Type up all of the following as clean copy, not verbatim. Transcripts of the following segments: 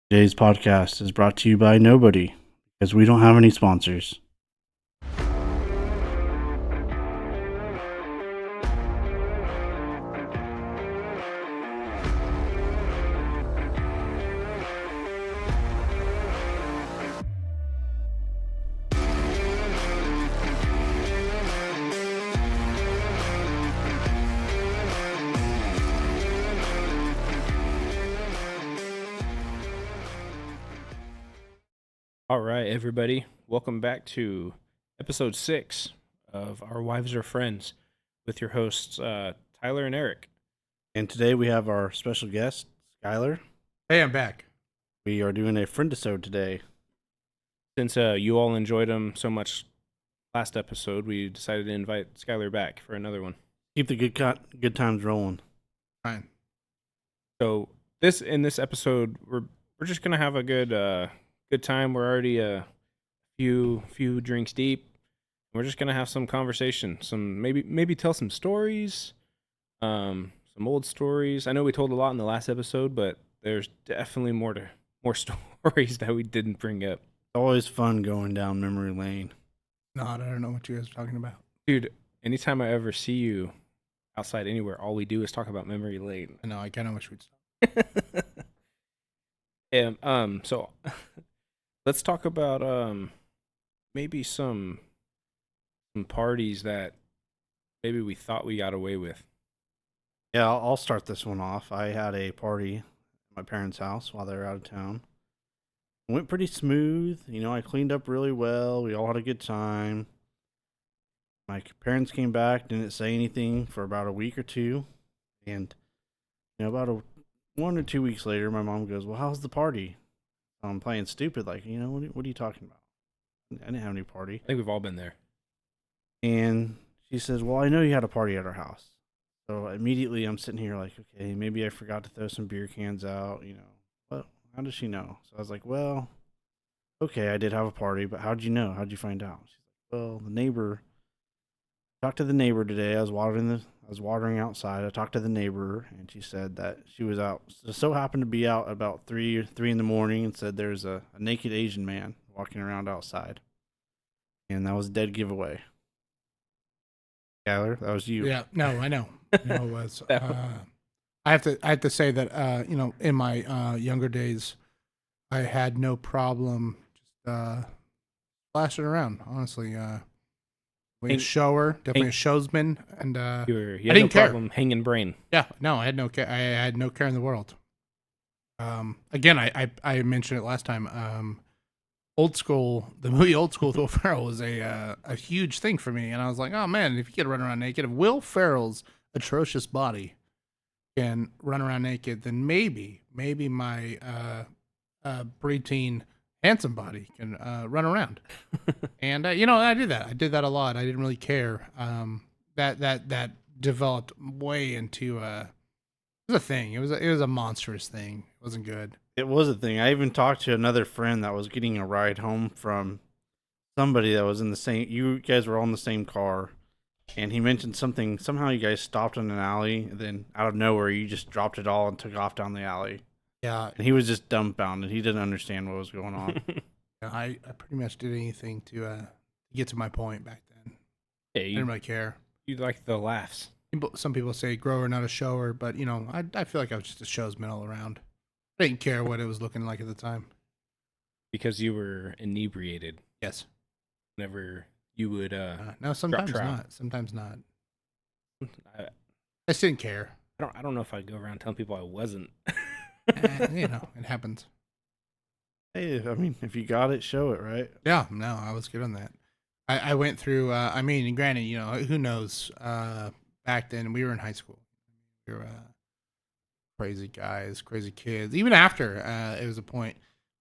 Today's podcast is brought to you by nobody because we don't have any sponsors. All right, everybody. Welcome back to episode 6 of Our Wives Are Friends with your hosts, Tyler and Eric. And today we have our special guest, Skyler. Hey, I'm back. We are doing a Friendisode today. Since you all enjoyed them so much last episode, we decided to invite Skyler back for another one. Keep the good times rolling. Fine. So in this episode, we're just gonna have a good time. We're already a few drinks deep. We're just gonna have some conversation, some maybe tell some stories, some old stories. I know we told a lot in the last episode, but there's definitely more stories that we didn't bring up. Always fun going down memory lane. No, I don't know what you guys are talking about. Dude, anytime I ever see you outside anywhere, all we do is talk about memory lane. I know, I kind of wish we'd stop. And so let's talk about maybe some parties that maybe we thought we got away with. Yeah, I'll start this one off. I had a party at my parents' house while they were out of town. It went pretty smooth. I cleaned up really well. We all had a good time. My parents came back, didn't say anything for about a week or two. And, about 1 or 2 weeks later, my mom goes, "Well, how's the party?" I'm playing stupid, like, what are you talking about? I didn't have any party. I think we've all been there. And she says, "Well, I know you had a party at our house." So immediately I'm sitting here like, okay, maybe I forgot to throw some beer cans out, What? How does she know? So I was like, well, okay, I did have a party, but how'd you know? How'd you find out? She's like, well, the neighbor. Talked to the neighbor today. I was watering outside. I talked to the neighbor, and she said that she was out. So happened to be out about three in the morning, and said there's a naked Asian man walking around outside, and that was a dead giveaway. Skyler, that was you. Yeah, no, I know. No, it was. I have to say that in my younger days, I had no problem just flashing around. Honestly, a shower, definitely a showsman, and You I had didn't no care. problem hanging brain. Yeah, no, I had no care. I had no care in the world. Again, I mentioned it last time. The movie Old School with Will Ferrell was a huge thing for me, and I was like, oh man, if you could run around naked, if Will Ferrell's atrocious body can run around naked, then maybe my preteen handsome body can run around. And I did that. I did that a lot. I didn't really care. That developed way into it was a thing. It was a monstrous thing. It wasn't good. It was a thing. I even talked to another friend that was getting a ride home from somebody that was in the same. You guys were all in the same car, and he mentioned something. Somehow you guys stopped in an alley, and then out of nowhere you just dropped it all and took off down the alley. Yeah, and he was just dumbfounded. He didn't understand what was going on. I pretty much did anything to get to my point back then. Yeah, I didn't really care. You like the laughs. Some people say grower, not a shower, but I feel like I was just a showsman all around. I didn't care what it was looking like at the time. Because you were inebriated. Yes. Whenever you would no, sometimes trout. not. Sometimes not. I just didn't care. I don't know if I'd go around telling people I wasn't. It happens. Hey, I mean, if you got it, show it, right? Yeah, no, I was good on that. I went through. Granted, who knows? Back then, we were in high school. We were crazy guys, crazy kids. Even after it was a point,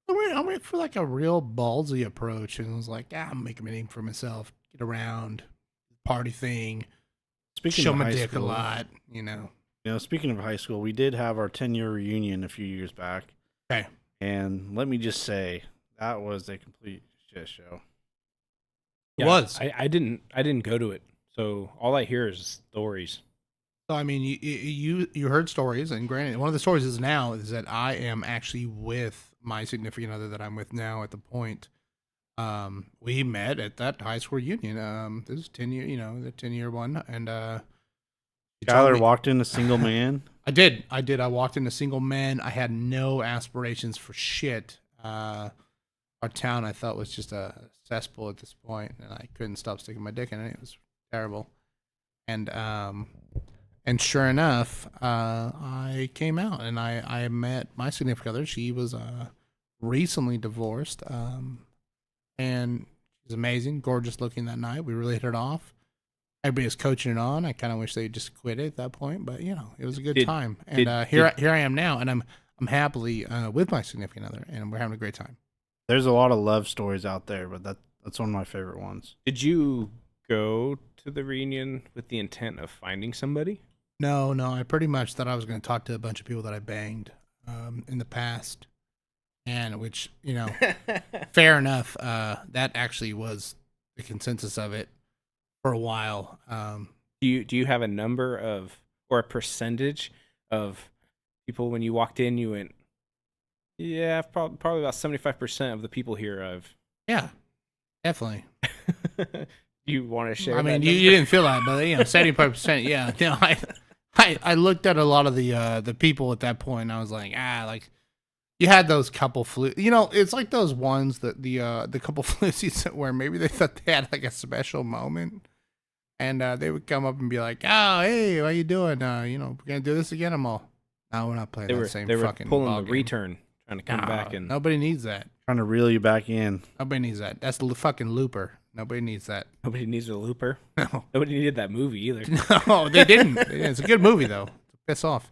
I went for like a real ballsy approach, and was like, I'm making a name for myself. Get around, party thing. Show my dick a lot. Speaking of high school, we did have our 10-year reunion a few years back. Okay. And let me just say, that was a complete shit show. It was. I didn't go to it, so all I hear is stories. So I mean, you heard stories, and granted, one of the stories is that I am actually with my significant other that I'm with now at the point. We met at that high school reunion. This is 10-year, the 10-year one, and he told Skyler me- walked in a single man. I did. I walked in a single man. I had no aspirations for shit. Our town I thought was just a cesspool at this point, and I couldn't stop sticking my dick in it. It was terrible. And sure enough, I came out and I met my significant other. She was recently divorced. And she's amazing, gorgeous looking that night. We really hit it off. Everybody was coaching it on. I kind of wish they just quit it at that point, but it was a good time. And here I am now, and I'm happily with my significant other, and we're having a great time. There's a lot of love stories out there, but that's one of my favorite ones. Did you go to the reunion with the intent of finding somebody? No, I pretty much thought I was going to talk to a bunch of people that I banged in the past, and which fair enough. That actually was the consensus of it for a while. Do you have a number of or a percentage of people when you walked in you went, yeah, probably about 75% of the people here Yeah, definitely. You want to share? I mean, you didn't feel that, but 75%. Yeah, I looked at a lot of the people at that point. And I was like, like you had those couple it's like those ones that the couple floozies where maybe they thought they had like a special moment, and they would come up and be like, "Oh, hey, how you doing? We're gonna do this again." I'm all, "No, we're not playing that same fucking." They were pulling ball the game. return, trying to come back, and Nobody needs that. Trying to reel you back in. Nobody needs that. That's the fucking looper. Nobody needs that. nobody needs a looper. No, Nobody needed that movie either. no, they didn't. It's a good movie though. Piss off.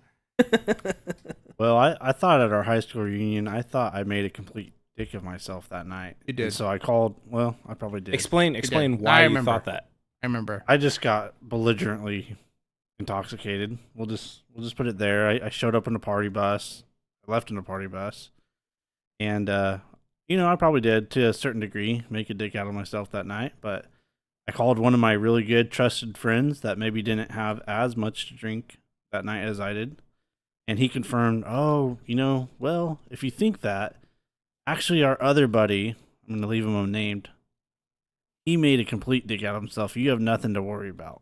Well, I thought at our high school reunion, I thought I made a complete dick of myself that night. You did. And so I called. Well, I probably did. Explain did. why I you remember. thought that. I remember. I just got belligerently intoxicated. We'll just put it there. I showed up in a party bus. I left in a party bus, and I probably did to a certain degree make a dick out of myself that night. But I called one of my really good trusted friends that maybe didn't have as much to drink that night as I did, and he confirmed, "Oh, well, if you think that, actually our other buddy, I'm gonna leave him unnamed, he made a complete dick out of himself. You have nothing to worry about."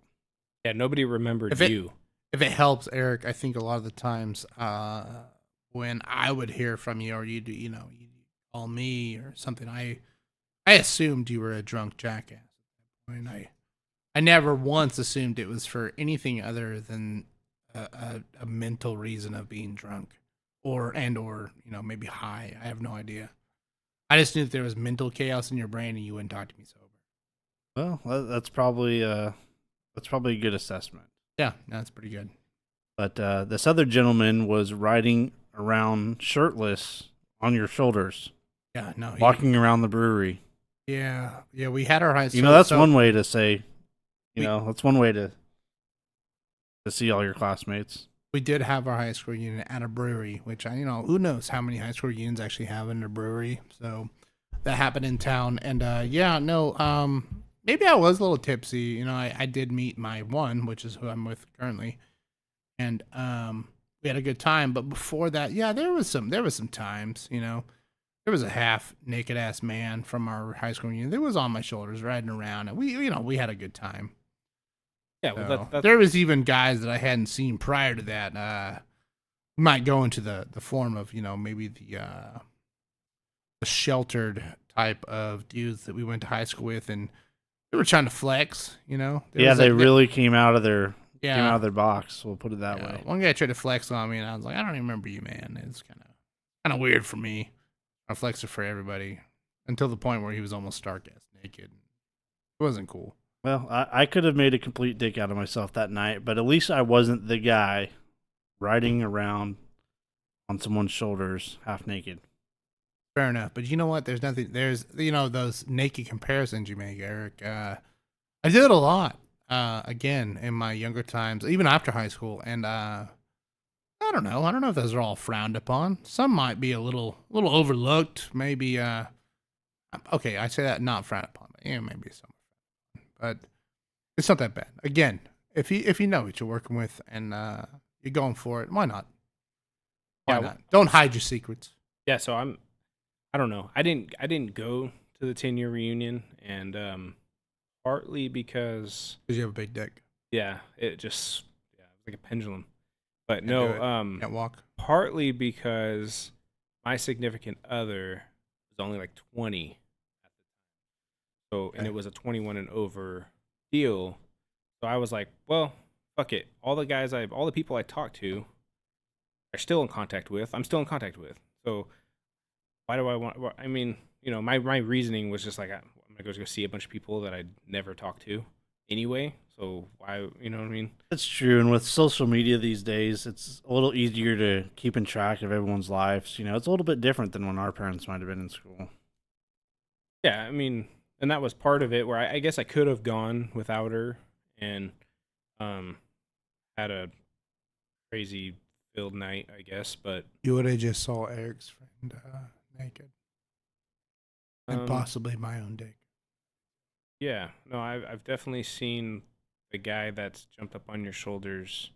Yeah, nobody remembered If it- you. If it helps, Eric, I think a lot of the times when I would hear from you or you do, you call me or something, I assumed you were a drunk jackass. And I never once assumed it was for anything other than a mental reason of being drunk or maybe high. I have no idea. I just knew that there was mental chaos in your brain and you wouldn't talk to me sober. Well, that's probably a good assessment. Yeah, that's pretty good. But this other gentleman was riding around shirtless on your shoulders, Yeah, no. walking around the brewery. Yeah, we had our high school. That's one way to say, that's one way to see all your classmates. We did have our high school reunion at a brewery, which who knows how many high school reunions actually have in a brewery. So that happened in town, and maybe I was a little tipsy. I did meet my one, which is who I'm with currently, and we had a good time. But before that, there was some times, there was a half naked ass man from our high school reunion that was on my shoulders riding around, and we had a good time. Yeah, well, that's There was even guys that I hadn't seen prior to that. Might go into the form of maybe the sheltered type of dudes that we went to high school with, and they were trying to flex. They really came out of their box. We'll put it that way. One guy tried to flex on me, and I was like, I don't even remember you, man. It's kind of weird for me. I flexed it for everybody until the point where he was almost stark ass naked. It wasn't cool. Well, I could have made a complete dick out of myself that night, but at least I wasn't the guy riding around on someone's shoulders half naked. Fair enough. But you know what? There's those naked comparisons you make, Eric. I did it a lot, again, in my younger times, even after high school. And I don't know. I don't know if those are all frowned upon. Some might be a little overlooked. Maybe, okay, I say that not frowned upon, but maybe some. But it's not that bad. Again, if you know what you're working with and you're going for it, why not? Why not? Don't hide your secrets. Yeah, so I don't know. I didn't go to the 10-year reunion, and partly because Because you have a big dick. yeah, it was like a pendulum. But Can't do it. no, Can't walk. partly because my significant other was only like 20 at the time. So, and Okay. it was a 21 and over deal. So I was like, well, fuck it. All the people I talked to are still in contact with. I'm still in contact with. So why do I want? I mean, my reasoning was just like I'm gonna go see a bunch of people that I'd never talked to anyway. So why, you know what I mean? That's true. And with social media these days, it's a little easier to keep in track of everyone's lives. It's a little bit different than when our parents might have been in school. Yeah, I mean, and that was part of it where I guess I could have gone without her and had a crazy filled night, I guess, but You would have just saw Eric's friend naked. And um, possibly my own dick. yeah, no, I've definitely seen the guy that's jumped up on your shoulders,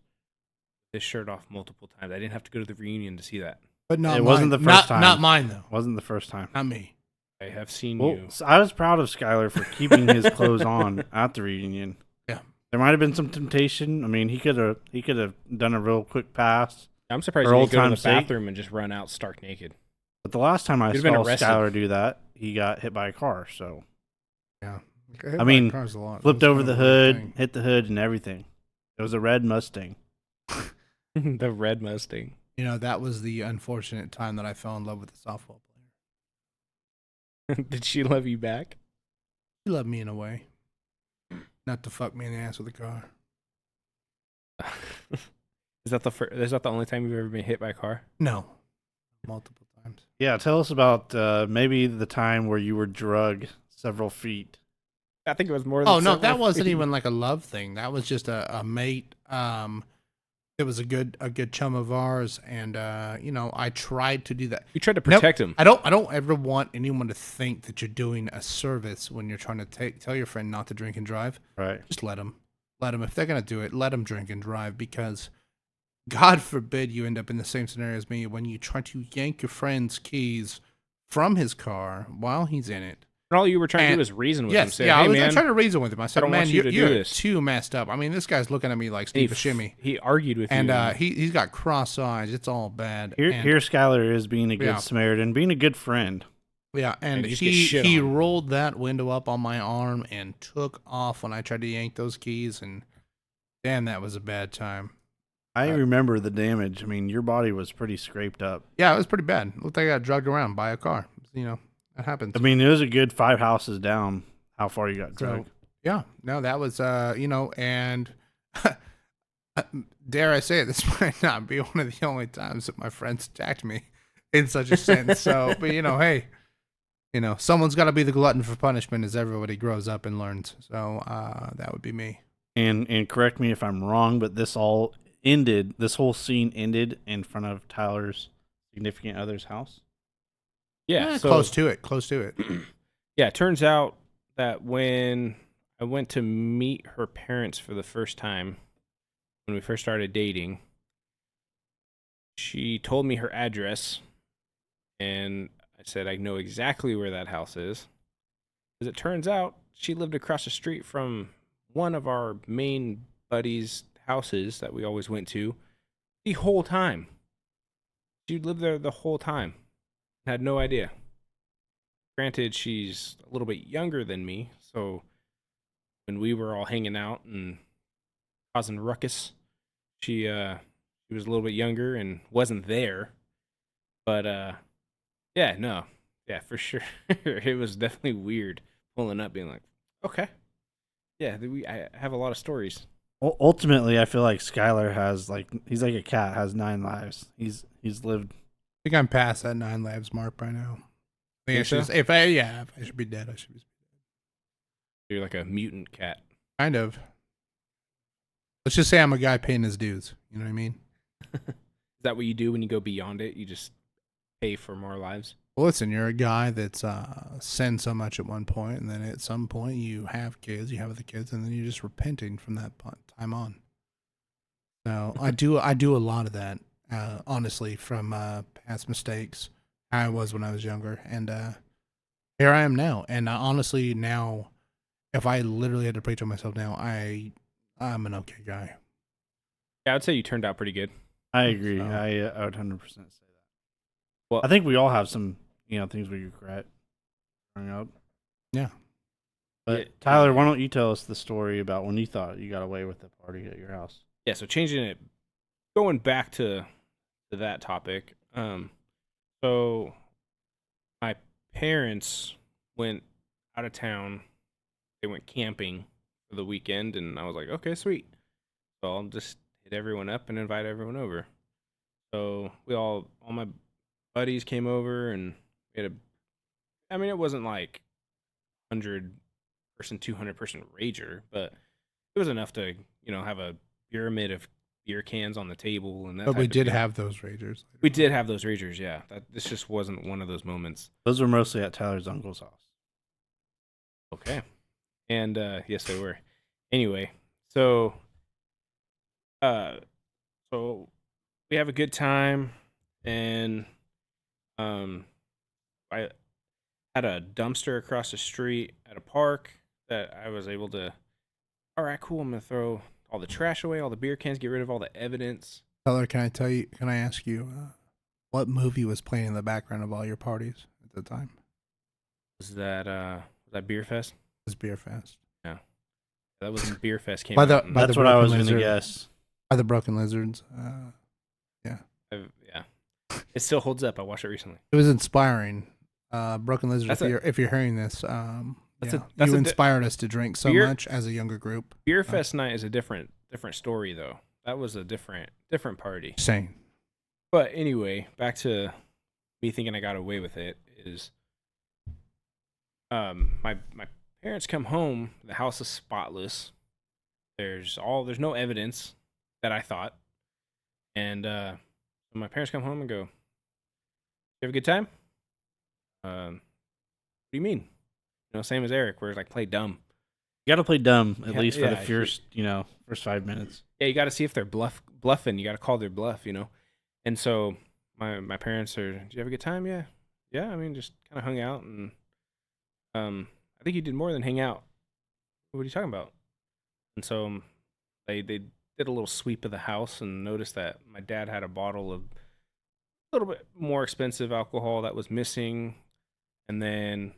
his shirt off multiple times. I didn't have to go to the reunion to see that. But not It mine. wasn't the first time. Not mine, though. Wasn't the first time. Not me. I have seen Well, you. I was proud of Skyler for keeping his clothes on at the reunion. Yeah. There might have been some temptation. I mean, he could have done a real quick pass. I'm surprised For you old didn't go to the time's sake. bathroom and just run out stark naked. But the last time I You'd saw have been arrested. Skyler do that, he got hit by a car. So Yeah. I mean, cars a lot. flipped That's over kind the of a weird hood, thing. hit the hood, and everything. It was a red Mustang. The red Mustang. That was the unfortunate time that I fell in love with the softball player. Did she love you back? He loved me in a way. Not to fuck me in the ass with a car. Is that the only time you've ever been hit by a car? No. Multiple times. Yeah, tell us about maybe the time where you were drugged several feet. I think it was more than Oh, no, that several wasn't feet. even like a love thing. That was just a mate. It was a good chum of ours, and I tried to do that. You tried to Nope. protect him. I don't ever want anyone to think that you're doing a service when you're trying to tell your friend not to drink and drive. Right. Just let them. If they're gonna do it, let them drink and drive, because God forbid you end up in the same scenario as me when you try to yank your friend's keys from his car while he's in it. And all you were trying to And- do was reason with him. Yes, Say, yeah, hey, I was man, trying to reason with him. I said, don't "Man, want you to do you're this." too messed up." I mean, this guy's looking at me like Steve Buscemi, he argued with and you. he's got cross eyes. It's all bad. Here, And- here Skyler is being a good Yeah. Samaritan, being a good friend. Yeah, and you just get he shit he on. rolled that window up on my arm and took off when I tried to yank those keys, and damn, that was a bad time. I remember the damage. I mean, your body was pretty scraped up. Yeah, it was pretty bad. Looked like I got drugged around by a car. That happens. I mean, it was a good 5 houses down how far you got So, drugged. yeah, no, that was and dare I say it, this might not be one of the only times that my friends attacked me in such a sense. So, but hey, someone's got to be the glutton for punishment as everybody grows up and learns. So that would be me. And correct me if I'm wrong, but this whole scene ended in front of Tyler's significant other's house. yeah, so, Close to it. yeah, it turns out that when I went to meet her parents for the first time, when we first started dating, she told me her address, and I said, I know exactly where that house is. As it turns out, she lived across the street from one of our main buddies' houses that we always went to the whole time. She lived there the whole time. Had no idea. Granted, she's a little bit younger than me, so when we were all hanging out and causing ruckus, she was a little bit younger and wasn't there. But yeah, for sure. It was definitely weird pulling up, being like, okay, yeah, I have a lot of stories. Ultimately, I feel like Skyler has he's like a cat, has 9 lives. He's lived. I think I'm past that 9 lives mark by now. I think Think so? if I should be dead, I should be. You're like a mutant cat. Kind of. Let's just say I'm a guy paying his dues. You know what I mean? Is that what you do when you go beyond it? You just pay for more lives? Well, listen, you're a guy that's sinned so much at one point, and then at some point you have kids, you have other kids, and then you're just repenting from that time on. So I do a lot of that, honestly, from past mistakes. I was when I was younger, and here I am now. And honestly, now, if I literally had to preach on myself now, I'm an okay guy. Yeah, I'd say you turned out pretty good. I agree. So- I would 100% say that. Well, I think we all have some, things we regret growing up. Yeah. But Yeah. Tyler, why don't you tell us the story about when you thought you got away with the party at your house? yeah. So changing it, going back to that topic. So my parents went out of town. They went camping for the weekend, and I was like, okay, sweet. So I'll just hit everyone up and invite everyone over. So all my buddies came over, and we had it wasn't like 100-person, 200-person rager, but it was enough to, have a pyramid of beer cans on the table. And that But we type of did deal. have those ragers. We did have those ragers, yeah. This just wasn't one of those moments. Those were mostly at Tyler's uncle's house. Okay. And yes, they were. Anyway, so so we have a good time, and I had a dumpster across the street at a park that I was able to, all right, cool, I'm gonna throw all the trash away, all the beer cans, get rid of all the evidence. Tyler, can I ask you, what movie was playing in the background of all your parties at the time? Was that Beer Fest? It was Beer Fest. That was when Beer Fest came By out. the- and by That's what I Broken was going to Lizard. guess. By the Broken Lizards. yeah. It still holds up. I watched it recently. It was inspiring. Broken Lizard, That's if you're hearing this, that's you a inspired us to drink so Beer- much as a younger group. Beer Fest night is a different story though. That was a different party. Same. But anyway, back to me thinking I got away with it is my parents come home, the house is spotless. There's no evidence that I thought. And my parents come home and go, "You have a good time?" What do you mean? Same as Eric, where it's like play dumb. You got to play dumb at Yeah, least for the yeah, first, first 5 minutes. Yeah, you got to see if they're bluffing. You got to call their bluff, And so my parents are, "Did you have a good time?" Yeah. Yeah, just kind of hung out, and I think you did more than hang out. What are you talking about? And so they did a little sweep of the house and noticed that my dad had a bottle of a little bit more expensive alcohol that was missing, and then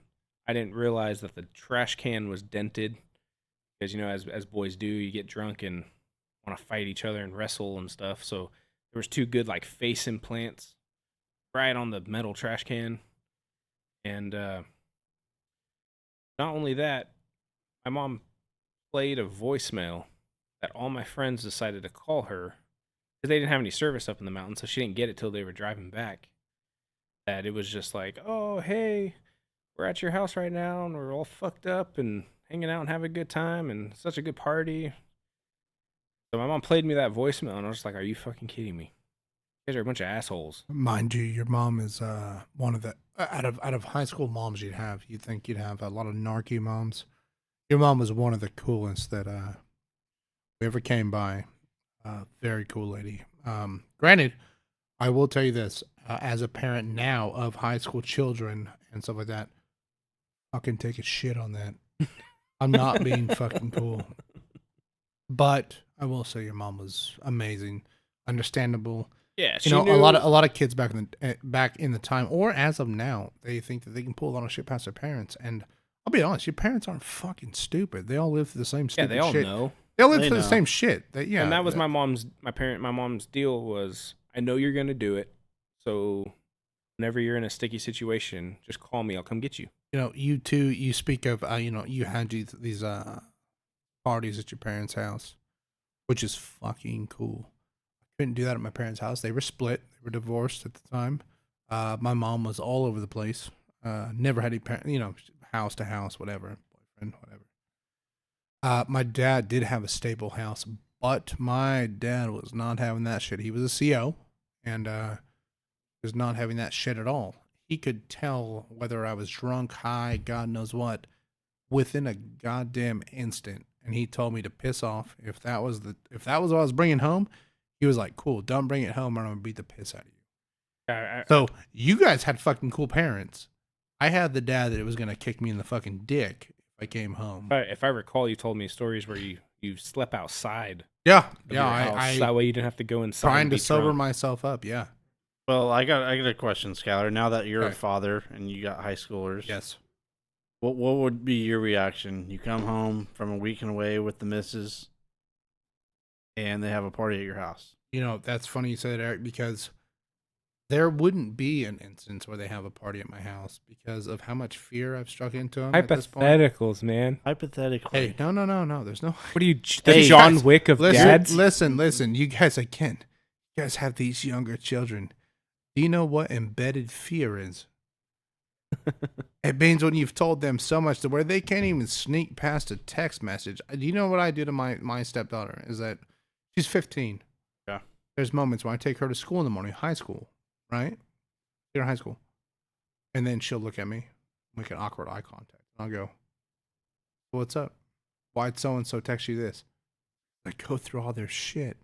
I didn't realize that the trash can was dented because as boys do, you get drunk and want to fight each other and wrestle and stuff. So there was 2 good like face implants right on the metal trash can, and not only that, my mom played a voicemail that all my friends decided to call her because they didn't have any service up in the mountains, so she didn't get it till they were driving back. That it was just like, "Oh, hey, we're at your house right now, and we're all fucked up and hanging out and having a good time, and such a good party." So my mom played me that voicemail, and I was just like, "Are you fucking kidding me? You guys are a bunch of assholes." Mind you, your mom is one of the out of high school moms you'd think you'd have a lot of narky moms. Your mom was one of the coolest that we ever came by. Very cool lady. Granted, I will tell you this, as a parent now of high school children and stuff like that, fucking take a shit on that. I'm not being fucking cool. But I will say your mom was amazing, understandable. Yeah, A lot of kids back in the time, or as of now, they think that they can pull a lot of shit past their parents. And I'll be honest, your parents aren't fucking stupid. They all live through the same stupid they all shit. know. They all live They through the know. same shit. And that was my mom's deal was, "I know you're gonna do it, so whenever you're in a sticky situation, just call me. I'll come get you." You two, you speak of, you had these parties at your parents' house, which is fucking cool. I couldn't do that at my parents' house. They were split. They were divorced at the time. My mom was all over the place. Never had any parent, house to house, whatever, boyfriend, whatever. My dad did have a stable house, but my dad was not having that shit. He was a CO, and was not having that shit at all. He could tell whether I was drunk, high, God knows what, within a goddamn instant. And he told me to piss off. If that was what I was bringing home, he was like, "Cool, don't bring it home, or I'm gonna beat the piss out of you." So you guys had fucking cool parents. I had the dad that was gonna kick me in the fucking dick if I came home. If I recall, you told me stories where you slept outside. Yeah, Of your house. That way you didn't have to go inside. Trying and to be sober drunk. myself up. Yeah. Well, I got a question, Skyler. Now that you're a Okay. father and you got high schoolers, Yes. what would be your reaction? You come home from a weekend away with the missus, and they have a party at your house. You know, that's funny you said that, Eric, because there wouldn't be an instance where they have a party at my house because of how much fear I've struck into them at this point. Hypotheticals, man. Hypothetically, Hey, no. There's no. What are you, the Hey, John guys, Wick of dads? Listen. You guys, you guys have these younger children. Do you know what embedded fear is? It means when you've told them so much to where they can't even sneak past a text message. Do you know what I do to my stepdaughter? Is that she's 15. Yeah. There's moments when I take her to school in the morning, high school, right? You're in high school. And then she'll look at me, make an awkward eye contact. And I'll go, what's up? Why'd so-and-so text you this? I go through all their shit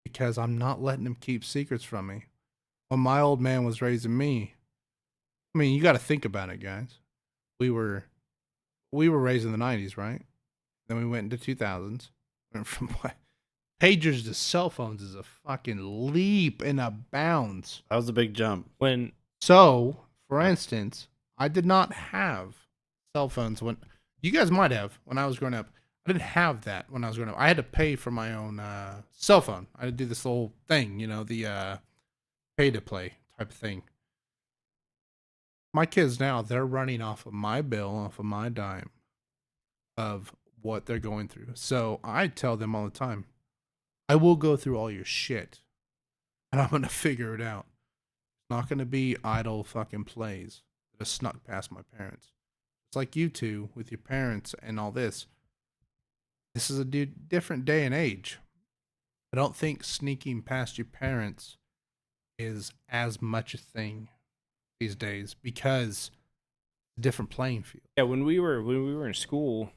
because I'm not letting them keep secrets from me. When my old man was raising me, I mean, you got to think about it, guys. We were raised in the 90s, right? Then we went into 2000s. Went from what? Pagers to cell phones is a fucking leap and a bounds. that was a big jump. So, for instance, I did not have cell phones when you guys might have when I was growing up. I didn't have that when I was growing up. I had to pay for my own cell phone. I had to do this whole thing, you know, the pay to play type of thing. My kids now, they're running off of my bill, off of my dime of what they're going through. So I tell them all the time, I will go through all your shit and I'm going to figure it out. It's not going to be idle fucking plays that have snuck past my parents. It's like you two with your parents and all this. This is a different day and age. I don't think sneaking past your parents is as much a thing these days because it's a different playing field. Yeah, when we were in school,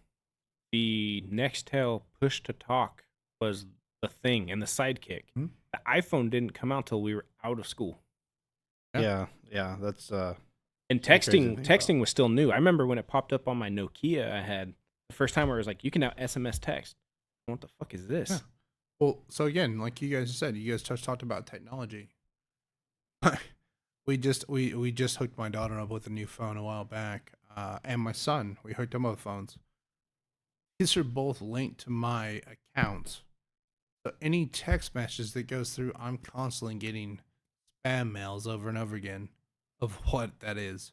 the Nextel push to talk was the thing and the sidekick. Hmm? The iPhone didn't come out till we were out of school. Yeah. Yeah, that's And Pretty crazy to texting think texting was still new. I remember when it popped up on my Nokia I had the first time where it was like, you can now SMS text. What the fuck is this? Yeah. Well, so again, like you guys said, you guys talked about technology. we just hooked my daughter up with a new phone a while back, and my son. We hooked them up with phones. These are both linked to my accounts. So any text messages that goes through, I'm constantly getting spam mails over and over again of what that is.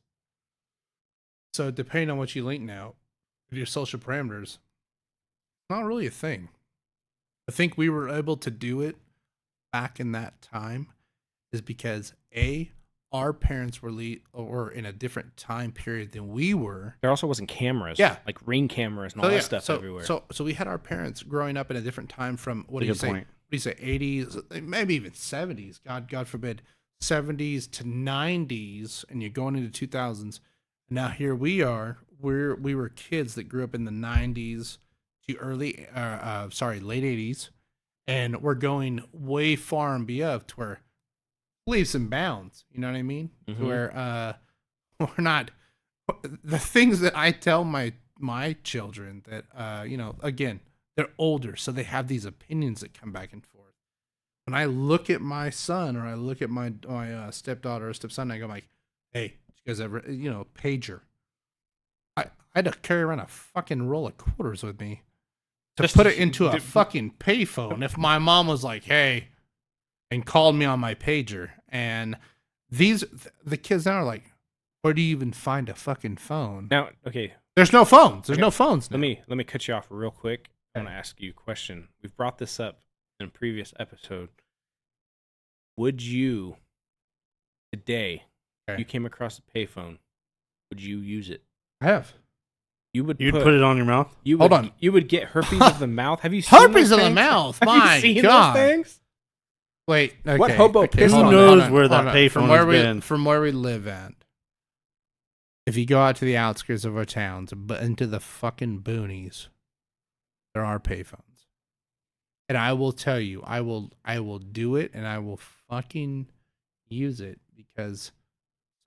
So depending on what you link now, with your social parameters, it's not really a thing. I think we were able to do it back in that time is because our parents were in a different time period than we were. There also wasn't cameras. Yeah. Like Ring cameras and all that stuff everywhere. So we had our parents growing up in a different time from what do you good say? point. What do you say? 80s, maybe even 70s. God forbid, 70s to 90s, and you're going into 2000s. Now here we are. We were kids that grew up in the 90s to late 80s, and we're going way far and beyond to where leaps and bounds. You know what I mean? Mm-hmm. To where we're not the things that I tell my children that again, they're older, so they have these opinions that come back and forth. When I look at my son or I look at my stepdaughter or stepson, I go like, "Hey, did you guys ever pager?" I had to carry around a fucking roll of quarters with me to Just put it into a fucking payphone. If my mom was like, "Hey," and called me on my pager, and the kids now are like, "Where do you even find a fucking phone?" Now, okay, There's no phones. There's Okay. no phones now. let me cut you off real quick. I want to ask you a question. We've brought this up in a previous episode. Would you today, if Okay. you came across a payphone, would you use it? I have. You'd you'd put it on your mouth. Hold on. You would get herpes of the mouth. Have you seen Herpes those of the things? mouth. Have My you seen God. those things? Wait. Okay, What hobo pissed Who on knows where that hold on. payphone has been? From where we live at. If you go out to the outskirts of our towns, but into the fucking boonies, there are payphones. And I will tell you, I will do it, and I will fucking use it because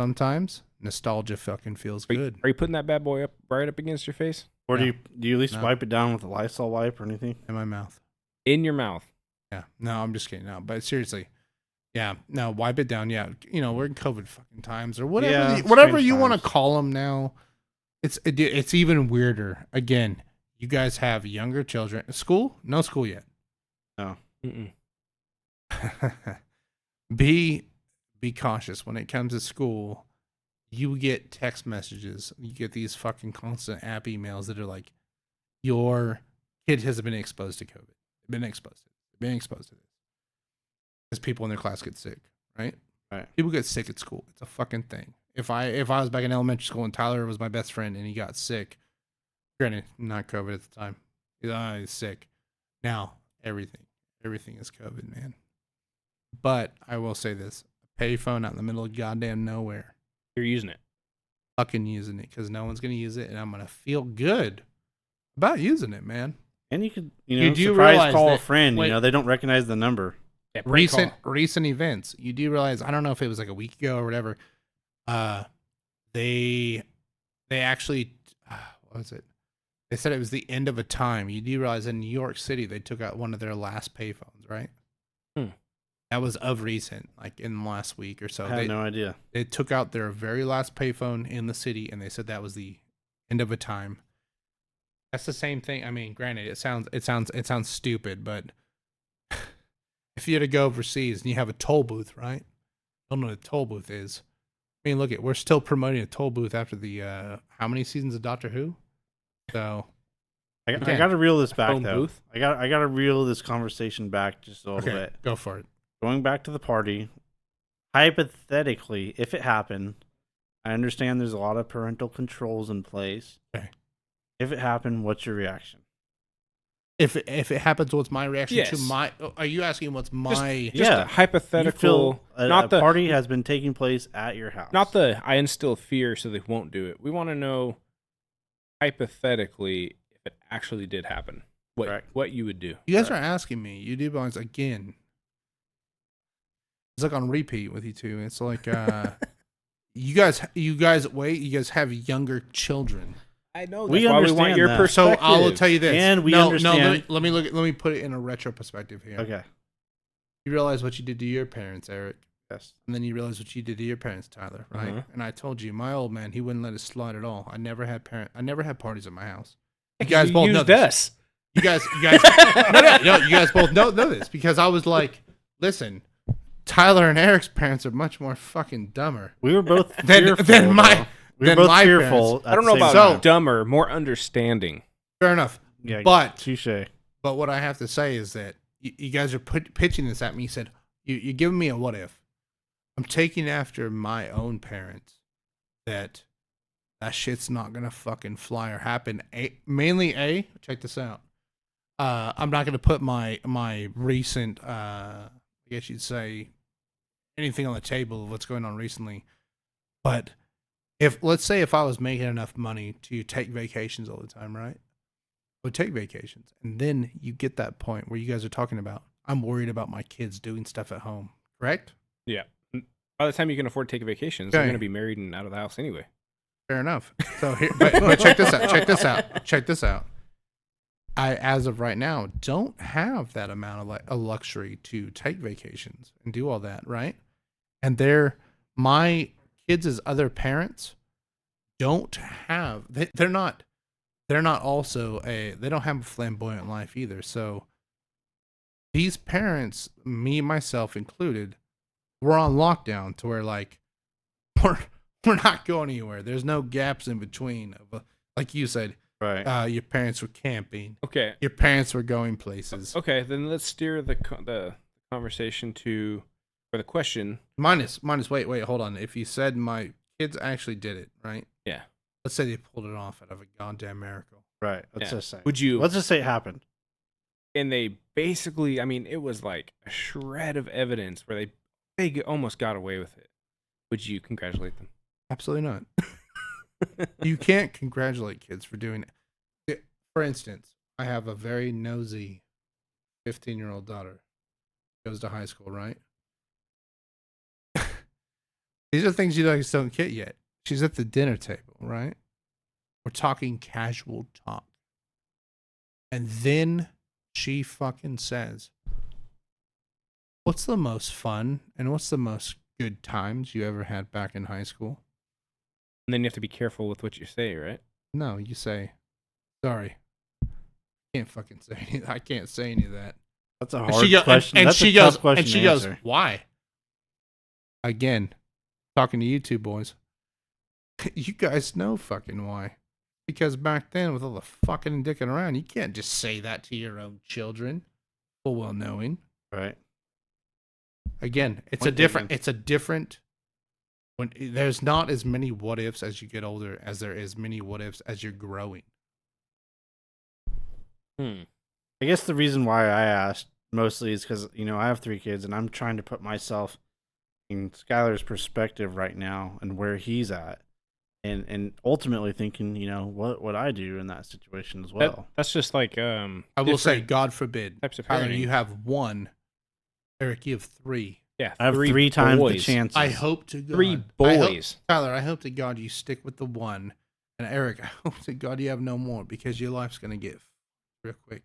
sometimes nostalgia fucking feels good. Are you putting that bad boy up right up against your face? Or No. do you at least No. wipe it down with a Lysol wipe or anything? In my mouth. In your mouth. Yeah. No, I'm just kidding. No, but seriously. Yeah. No, wipe it down. Yeah. You know, we're in COVID fucking times or whatever. Yeah, Whatever strange you want to times. call them now. It's even weirder. Again, you guys have younger children. School? No school yet. No. Mm-mm. Be cautious when it comes to school. You get text messages. You get these fucking constant app emails that are like, your kid has been exposed to COVID. They've been exposed to this. Because people in their class get sick, right? Right. People get sick at school. It's a fucking thing. If I was back in elementary school and Tyler was my best friend and he got sick, granted, not COVID at the time. He's sick. Now, everything is COVID, man. But I will say this. A payphone out in the middle of goddamn nowhere. You're using it. Fucking using it because no one's going to use it and I'm going to feel good about using it, man. And you could, You do surprise realize call a that- friend. wait. They don't recognize the number. Yeah, prank call. Recent events. You do realize, I don't know if it was like a week ago or whatever. They actually, what was it? They said it was the end of a time. You do realize in New York City, they took out one of their last payphones, right? That was of recent, like in the last week or so. I had no idea. They took out their very last payphone in the city, and they said that was the end of a time. That's the same thing. I mean, granted, it sounds stupid, but if you had to go overseas and you have a toll booth, right? Don't know what a toll booth is. I mean, look at, we're still promoting a toll booth after the how many seasons of Doctor Who? So I Okay. got to reel this back Phone though. booth? I got to reel this conversation back just a little okay, bit. go for it. Going back to the party, hypothetically, if it happened, I understand there's a lot of parental controls in place. Okay. If it happened, what's your reaction? If it happens, what's my reaction to Yes. my? Are you asking what's my? Just Yeah. a hypothetical. You feel not a the party has been taking place at your house. Not the I instill fear so they won't do it. We want to know hypothetically if it actually did happen. Correct. What you would do. You guys are asking me. You do belongs again. It's like on repeat with you two. It's like you guys wait. You guys have younger children. I know. We That's why we want understand your that. So perspective. I will tell you this. And we no, understand- let me put it in a retro perspective here. Okay. You realize what you did to your parents, Eric, Yes. and then you realize what you did to your parents, Tyler, right? Uh-huh. And I told you, my old man, he wouldn't let us slide at all. I never had parties at my house. You You guys both know used this. us. You guys, no, you guys both know this because I was like, listen, Tyler and Eric's parents are much more fucking dumber. We were both Than fearful. my- though. We were than both my fearful. parents. at I don't the know same about time. dumber, more understanding. Fair enough. Yeah, But touche. what I have to say is that you guys are pitching this at me. You said you're giving me a what if. I'm taking after my own parents that shit's not gonna fucking fly or happen. Mainly, check this out. I'm not gonna put my recent, I guess you'd say, anything on the table of what's going on recently. But let's say if I was making enough money to take vacations all the time, right? I would take vacations, and then you get that point where you guys are talking about, I'm worried about my kids doing stuff at home, correct? Yeah. By the time you can afford to take a vacation, they're Okay. going to be married and out of the house anyway. Fair enough. So here, but check this out. Check this out. I, as of right now, don't have that amount of a luxury to take vacations and do all that, right? And my kids' other parents don't have. They're not also they don't have a flamboyant life either. So these parents, me myself included, we're on lockdown to where like we're not going anywhere. There's no gaps in between. Like you said, Right. your parents were camping. Okay. Your parents were going places. Okay, then let's steer the conversation to, or the question. Minus. Wait, hold on. If you said my kids actually did it, right? Yeah. Let's say they pulled it off out of a goddamn miracle. Right. Let's Yeah. just say. Would you? Let's just say it happened. And they basically, I mean, it was like a shred of evidence where they almost got away with it. Would you congratulate them? Absolutely not. You can't congratulate kids for doing it. For instance, I have a very nosy 15-year-old daughter. Goes to high school, right? These are things you guys don't get yet. She's at the dinner table, right? We're talking casual talk. And then she fucking says, what's the most fun and what's the most good times you ever had back in high school? And then you have to be careful with what you say, right? No, you say, sorry. Can't fucking say any. I can't say any of that. That's a hard question. And That's she a tough goes, question and she to goes, answer. why? Again, talking to you two boys. You guys know fucking why. Because back then, with all the fucking and dicking around, you can't just say that to your own children, full well knowing. Right. Again, it's a different. When there's not as many what ifs as you get older as there is many what ifs as you're growing. I guess the reason why I asked mostly is because, I have 3 kids and I'm trying to put myself in Skyler's perspective right now and where he's at. And ultimately thinking, what would I do in that situation as well? That's just like I will say, God forbid, types of Tyler, parenting. you have 1. Eric, you have 3. Yeah, I have 3 times the chances. I hope to God. 3 boys. Tyler, I hope to God you stick with the 1. And Eric, I hope to God you have no more because your life's going to get real quick.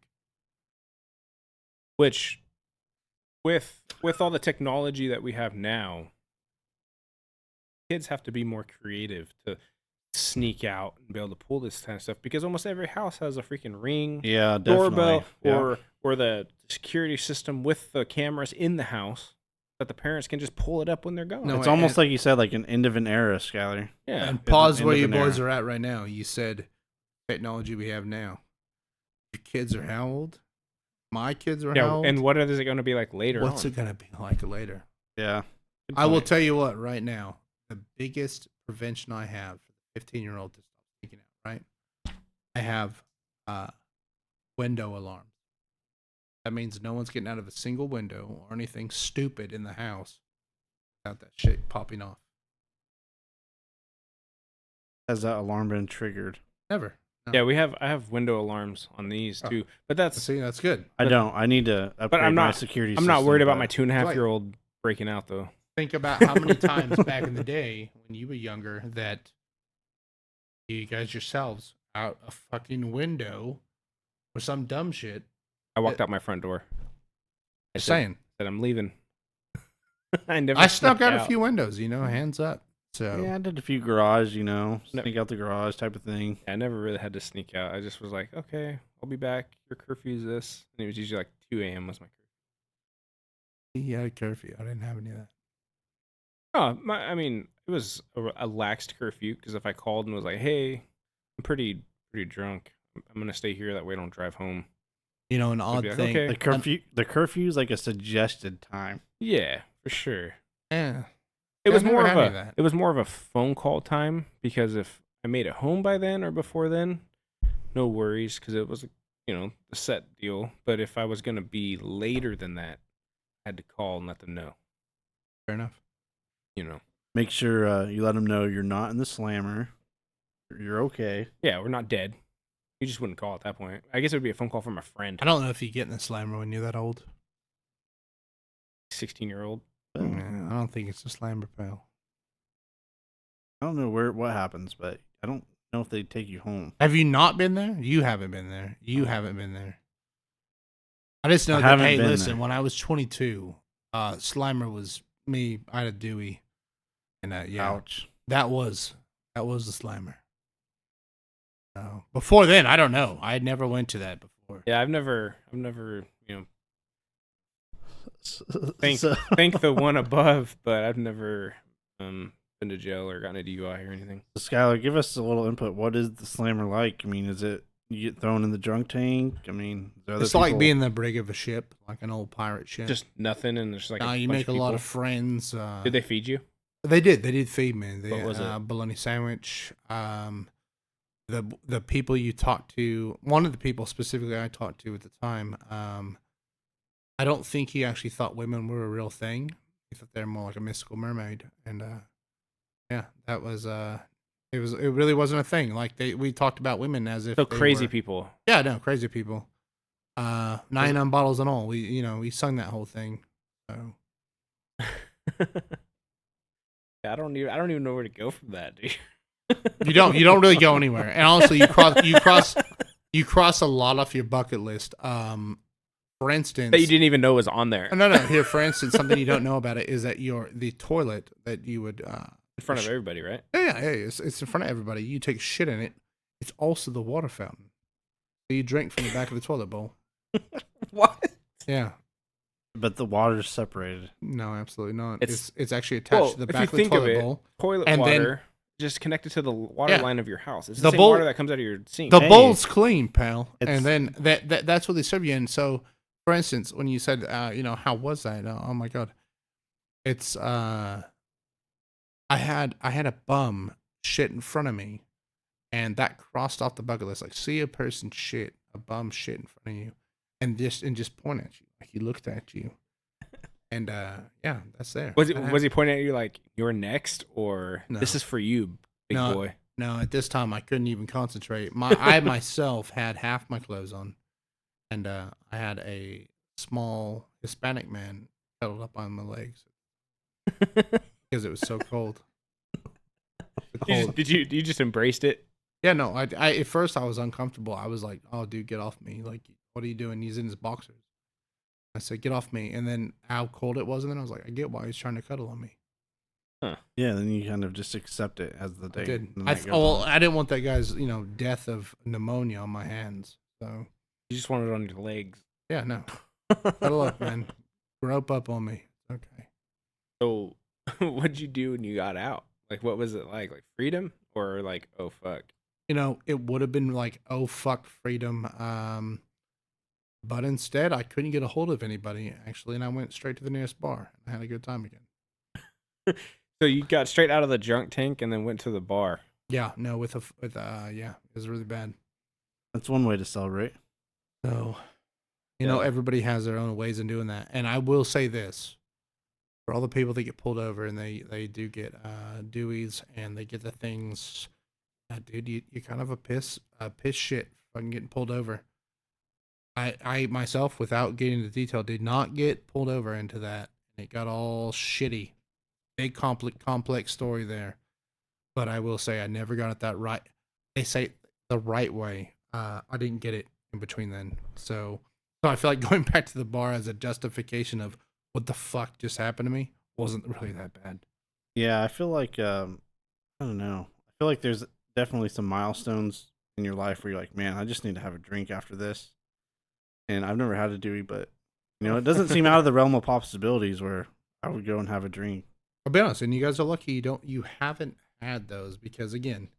Which, with all the technology that we have now, kids have to be more creative to sneak out and be able to pull this kind of stuff because almost every house has a freaking ring, doorbell, or the security system with the cameras in the house that the parents can just pull it up when they're gone. No, it's almost like you said, like an end of an era, Skyler. Yeah. And pause where you boys are at right now. You said technology we have now. Your kids are how old? My kids are how old? And what is it going to be like later What's on? it going to be like later? Yeah. I will tell you what, right now, the biggest prevention I have for the 15-year-old to stop sneaking out, right? I have window alarms. That means no one's getting out of a single window or anything stupid in the house without that shit popping off. Has that alarm been triggered? Never. No. Yeah, I have window alarms on these too, but that's good. I don't. I need to upgrade my security system. I'm not worried about my 2.5-year-old breaking out though. Think about how many times back in the day when you were younger that you guys yourselves out a fucking window or some dumb shit. I walked out my front door. Just saying that I'm leaving. I snuck out a few windows, hands up. So yeah, I did a few garage, sneak out the garage type of thing. I never really had to sneak out. I just was like, okay, I'll be back. Your curfew's this, and it was usually like 2 a.m. was my curfew. You had a curfew. I didn't have any of that. Oh, it was a laxed curfew because if I called and was like, hey, I'm pretty drunk, I'm gonna stay here. That way I don't drive home. An odd thing. Okay. The curfew's like a suggested time. Yeah, for sure. Yeah. It was more of a phone call time because if I made it home by then or before then, no worries because it was a set deal. But if I was gonna be later than that, I had to call and let them know. Fair enough. Make sure you let them know you're not in the slammer. You're okay. Yeah, we're not dead. You just wouldn't call at that point. I guess it would be a phone call from a friend. I don't know if you get in the slammer when you're that old. 16-year-old. I don't think it's a slammer, pal. I don't know what happens, but I don't know if they take you home. Have you not been there? You haven't been there. You haven't been there. I just know that, hey, listen, when I was 22, Slimer was me. I had a Dewey. And Ouch. That was the Slimer. Before then, I don't know. I never went to that before. Yeah, I've never, thank the one above, but I've never been to jail or gotten a DUI or anything. Skyler, give us a little input. What is the slammer like? Is it you get thrown in the drunk tank? It's like being the brig of a ship, like an old pirate ship. Just nothing, and there's like you make a lot of friends. Did they feed you? They did. They did feed me. What was it? Bologna sandwich. The people you talked to, one of the people specifically I talked to at the time, I don't think he actually thought women were a real thing. He thought they're more like a mystical mermaid. And that was it really wasn't a thing. Like we talked about women as if crazy people. Yeah, no, crazy people. 99 bottles and all. We sung that whole thing. So I don't even know where to go from that, dude. You don't really go anywhere. And honestly, you cross a lot off your bucket list. For instance, That you didn't even know was on there. no. Here, for instance, something you don't know about it is that the toilet that you would In front of everybody, right? yeah, it's in front of everybody. You take shit in it. It's also the water fountain. So you drink from the back of the toilet bowl. What? Yeah. But the water's separated. No, absolutely not. It's- It's actually attached to the back of the toilet bowl. Toilet And then- water just connected to the water Yeah. line of your house. It's The the same bowl- water that comes out of your sink. The Hey. bowl's clean, pal. It's- And then that's what they serve you in. So, for instance, when you said, how was that? Oh my god, it's I had a bum shit in front of me, and that crossed off the bucket list. Like, see a person shit, a bum shit in front of you, and just point at you. Like, he looked at you, and yeah, that's there. Was That he pointing at you like you're next, or No. this is for you, big No. boy? No, at this time I couldn't even concentrate. I myself had half my clothes on, and I had a small Hispanic man cuddled up on my legs because it was so cold. The cold. You just embraced it? Yeah, no. I at first I was uncomfortable. I was like, "Oh, dude, get off me! Like, what are you doing?" He's in his boxers. I said, "Get off me!" And then how cold it was, and then I was like, "I get why he's trying to cuddle on me." Yeah, then you kind of just accept it as the day. I did. the night goes Well, on. I didn't want that guy's death of pneumonia on my hands. So You just wanted it on your legs. yeah, no. Cuddle up, man. Rope up on me. Okay. So, what'd you do when you got out? Like, what was it like? Like freedom, or like, oh fuck? It would have been like, oh fuck, freedom. But instead, I couldn't get a hold of anybody actually, and I went straight to the nearest bar. I had a good time again. So you got straight out of the drunk tank and then went to the bar. Yeah, no, yeah, it was really bad. That's one way to celebrate. So, Yeah. everybody has their own ways of doing that. And I will say this. For all the people that get pulled over and they do get Deweys and they get the things, dude, you're kind of a piss shit fucking getting pulled over. I myself, without getting into detail, did not get pulled over into that. It got all shitty. Big complex story there. But I will say I never got it that right. They say the right way. I didn't get it in between then. So I feel like going back to the bar as a justification of what the fuck just happened to me wasn't really that bad. Yeah, I feel like I don't know. I feel like there's definitely some milestones in your life where you're like, man, I just need to have a drink after this. And I've never had a Dewey, but it doesn't seem out of the realm of possibilities where I would go and have a drink. I'll be honest, and you guys are lucky you haven't had those because again,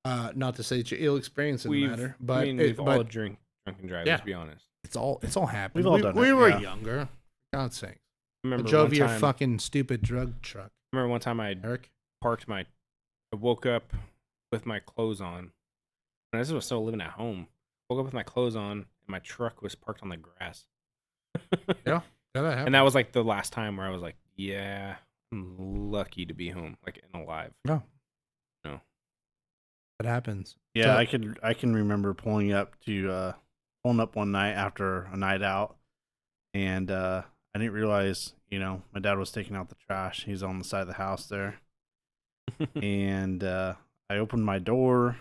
not to say that you're ill experienced in the matter, but we've all drunk and drive. Yeah. Let's be honest. it's all happened. We've all done we it, were yeah. younger. For God's sake. I remember Drove one your time. fucking stupid drug truck, I remember one time I Eric. parked I woke up with my clothes on. And this was still living at home. Woke up with my clothes on, and my truck was parked on the grass. Yeah, that happened. And that was like the last time where I was like, yeah, I'm lucky to be home, like and alive. No. No. That happens. Yeah, So- I can remember pulling up one night after a night out, and I didn't realize my dad was taking out the trash. He's on the side of the house there, and I opened my door,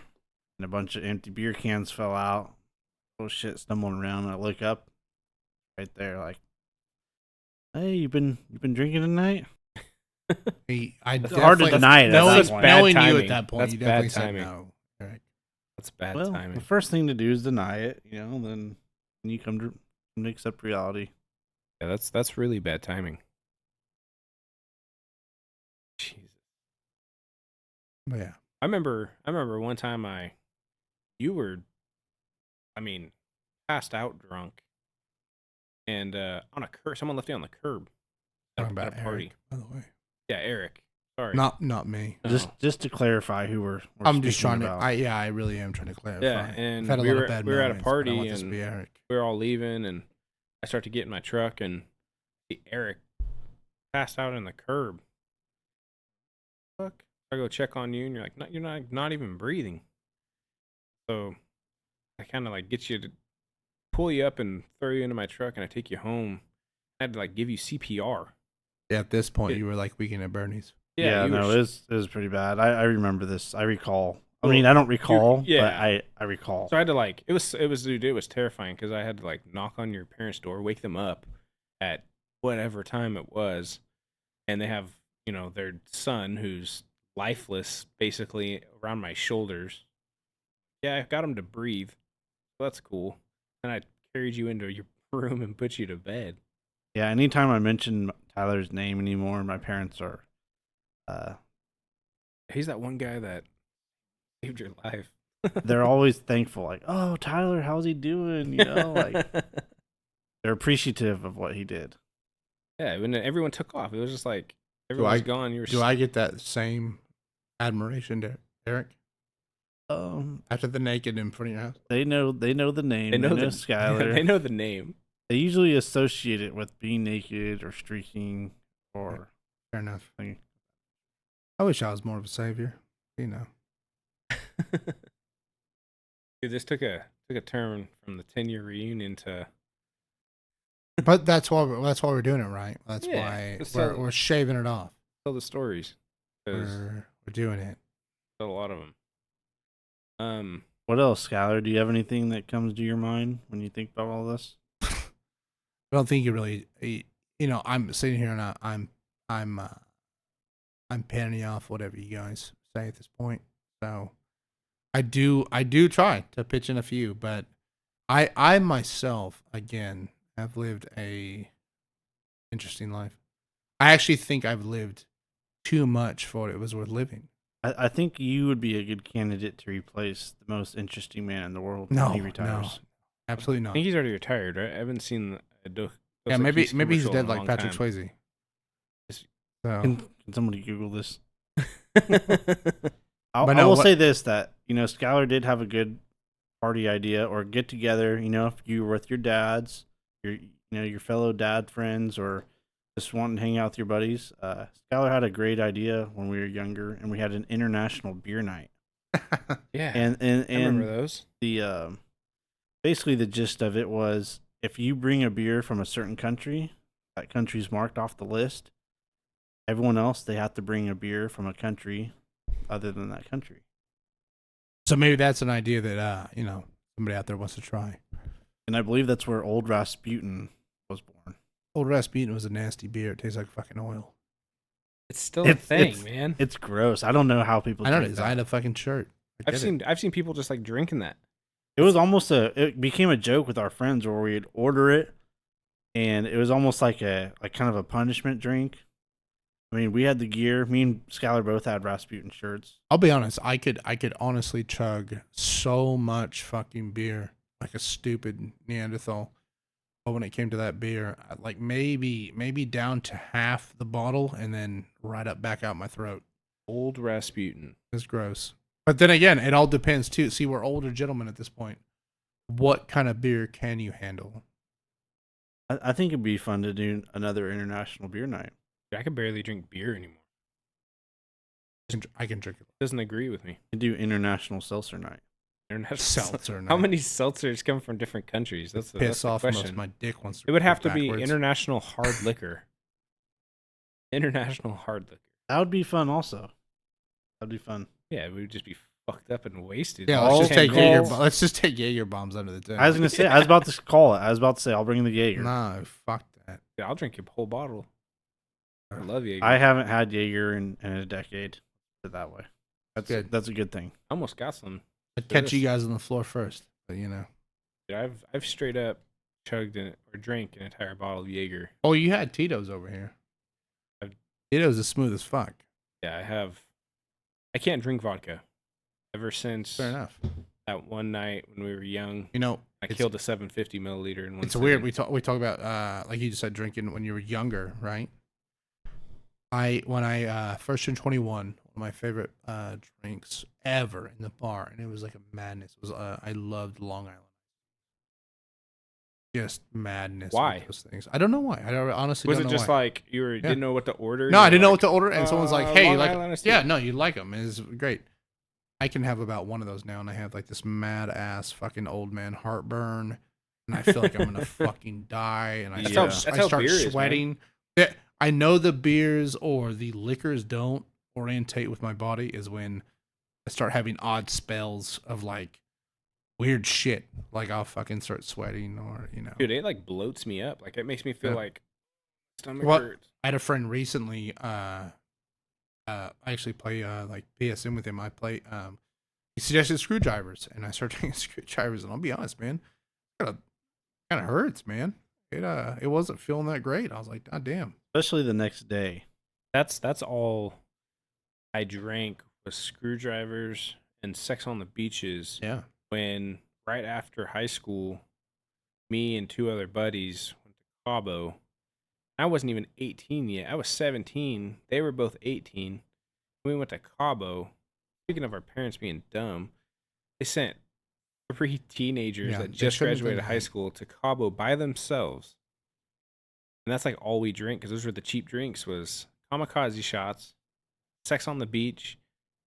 and a bunch of empty beer cans fell out. Oh shit! Stumbling around, I look up, right there, like, hey, you been drinking tonight? I It's hard to definitely- deny it at Knowing, that point. knowing Bad you timing. at that point, That's you bad definitely said timing. no. Eric. That's bad Well, timing. the first thing to do is deny it, then you come to accept reality. Yeah, that's really bad timing. Jesus. But yeah. I remember one time you were, passed out drunk, and on a curb, someone left you on the curb Talking at about a party. Eric, by the way. Yeah, Eric. Sorry. Not me. No. Just to clarify who we're I'm just speaking trying to. about. I really am trying to clarify. Yeah, and I've had a we lot were of bad we were at a moments, but I party want this to and be Eric. we were all leaving, and I start to get in my truck, and see Eric passed out in the curb. Fuck. I go check on you, and you're like, you're not even breathing. So I kind of like get you to pull you up and throw you into my truck, and I take you home. I had to like give you CPR. Yeah, at this point, It- you were like Weekend at Bernie's. Yeah, you were no, sh- it was pretty bad. I remember this. I recall. I mean, I don't recall, yeah. but I recall. So I had to like it was dude, it was terrifying because I had to like knock on your parents' door, wake them up at whatever time it was, and they have their son who's lifeless basically around my shoulders. Yeah, I got him to breathe. So that's cool. And I carried you into your room and put you to bed. Yeah, anytime I mention Tyler's name anymore, my parents are, He's that one guy that saved your life. they're always thankful. Like, oh, Tyler, how's he doing? Like they're appreciative of what he did. Yeah, when everyone took off, it was just like Do everyone's I gone. You were do I get that same admiration, Eric? After the naked in front of your house? They know the name. They know Skyler. They know the name. They usually associate it with being naked or streaking or. Fair enough. Thing. I wish I was more of a savior. Dude, this took a turn from the 10-year reunion to. But that's why we're doing it, right? That's Yeah, why we're shaving it off. Tell the stories. We're doing it. Tell a lot of them. What else, Skyler? Do you have anything that comes to your mind when you think about all this? I don't think you really. I'm sitting here and I'm penning off whatever you guys say at this point. So I do try to pitch in a few, but I myself again have lived a interesting life. I actually think I've lived too much for what it was worth living. I think you would be a good candidate to replace the most interesting man in the world No, when he retires. no, absolutely I not. think he's already retired, right? I haven't seen a Yeah, maybe he's commercial dead in a like long Patrick time. Swayze. Just- So Can somebody Google this? But I no, will what- say this, that Skylar did have a good party idea or get together. If you were with your dads, your fellow dad friends, or just wanting to hang out with your buddies. Skylar had a great idea when we were younger, and we had an international beer night. Yeah, And I remember those. the basically the gist of it was if you bring a beer from a certain country, that country's marked off the list. Everyone else, they have to bring a beer from a country other than that country. So maybe that's an idea that somebody out there wants to try. And I believe that's where Old Rasputin was born. Old Rasputin was a nasty beer. It tastes like fucking oil. It's still a thing, man. It's gross. I don't know how people I know drink it is. that. I had a fucking shirt. I've seen people just like drinking that. It was almost it became a joke with our friends where we'd order it, and it was almost like kind of a punishment drink. I mean, we had the gear. Me and Skylar both had Rasputin shirts. I'll be honest. I could honestly chug so much fucking beer like a stupid Neanderthal. But when it came to that beer, like maybe down to half the bottle and then right up back out my throat. Old Rasputin. It's gross. But then again, it all depends too. See, we're older gentlemen at this point. What kind of beer can you handle? I think it'd be fun to do another international beer night. I can barely drink beer anymore. I can drink it. Doesn't agree with me. We could do international seltzer night. International Seltzer. How many seltzers come from different countries? That's the Piss off question. unless my dick wants to. It would have go to be backwards. international hard liquor. International hard liquor. That would be fun also. That'd be fun. Yeah, we would just be fucked up and wasted. Yeah, All let's just take ten Jaeger. calls. Let's just take Jaeger bombs under the tent. I was going to say, I was about to call it. I was about to say, I'll bring the Jaeger. No, fuck that. Yeah, I'll drink a whole bottle. I love Jaeger. I haven't had Jaeger in a decade. Put it that way. Good. That's a good thing. I almost got some. I'd catch you guys on the floor first, but Dude, I've straight up chugged or drank an entire bottle of Jaeger. Oh, you had Tito's over here. Tito's is smooth as fuck. Yeah, I have. I can't drink vodka. Ever since Fair enough. that one night when we were young, I it's- killed a 750 milliliter in one. It's weird. sitting. We talk about like you just said, drinking when you were younger, right? When I first turned 21, one of my favorite drinks ever in the bar, and it was like a madness. Was I loved Long Island. Just madness. Why? With those things? I don't know why. I honestly Was don't it know just why. like you didn't know what to order? No, You I were didn't know like, what to order, and someone's like, "Hey, Long you like?" Island iced tea. Yeah, no, you like them. It's great. I can have about one of those now, and I have like this mad ass fucking old man heartburn, and I feel like I'm gonna fucking die, and I That's start, how I start beer is, man. sweating. Yeah, I know the beers or the liquors don't orientate with my body is when I start having odd spells of like weird shit. Like I'll fucking start sweating or, Dude, it like bloats me up. Like it makes me feel like stomach Well, hurts. I had a friend recently, I actually play like PSN with him. I play he suggested screwdrivers and I started taking screwdrivers and I'll be honest, man, it kind of hurts, man. It wasn't feeling that great. I was like, God damn. Especially the next day. That's all I drank was screwdrivers and sex on the beaches. Yeah. When right after high school, me and 2 other buddies went to Cabo. I wasn't even 18 yet. I was 17. They were both 18. We went to Cabo. Speaking of our parents being dumb, they sent 3 teenagers that just graduated high school to Cabo by themselves. And that's like all we drink because those were the cheap drinks was kamikaze shots, sex on the beach,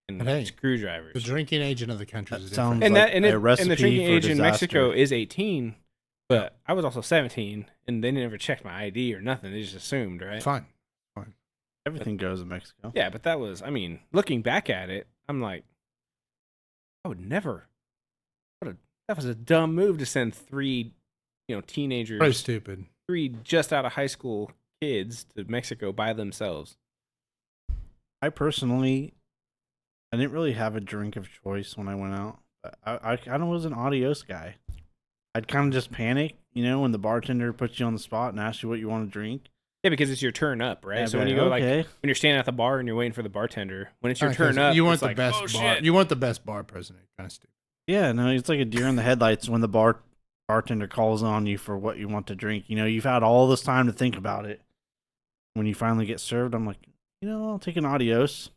and screwdrivers. The drinking age in other countries is different. And like and the drinking age in Mexico disaster. is 18, but I was also 17, and they never checked my ID or nothing. They just assumed, right? Fine. Everything goes in Mexico. Yeah, but that was, I mean, looking back at it, I'm like, I would never. That was a dumb move to send 3, teenagers. Pretty stupid. 3 just out of high school kids to Mexico by themselves. I personally, I didn't really have a drink of choice when I went out. I kind of was an adios guy. I'd kind of just panic, when the bartender puts you on the spot and asks you what you want to drink. Yeah, because it's your turn up, right? Yeah, so when you go when you're standing at the bar and you're waiting for the bartender, when it's your turn up, you want the like, best oh, bar. shit. You want the best bar president. Kind of stupid. Yeah, no, it's like a deer in the headlights when the bartender calls on you for what you want to drink. You've had all this time to think about it. When you finally get served, I'm like, I'll take an adios.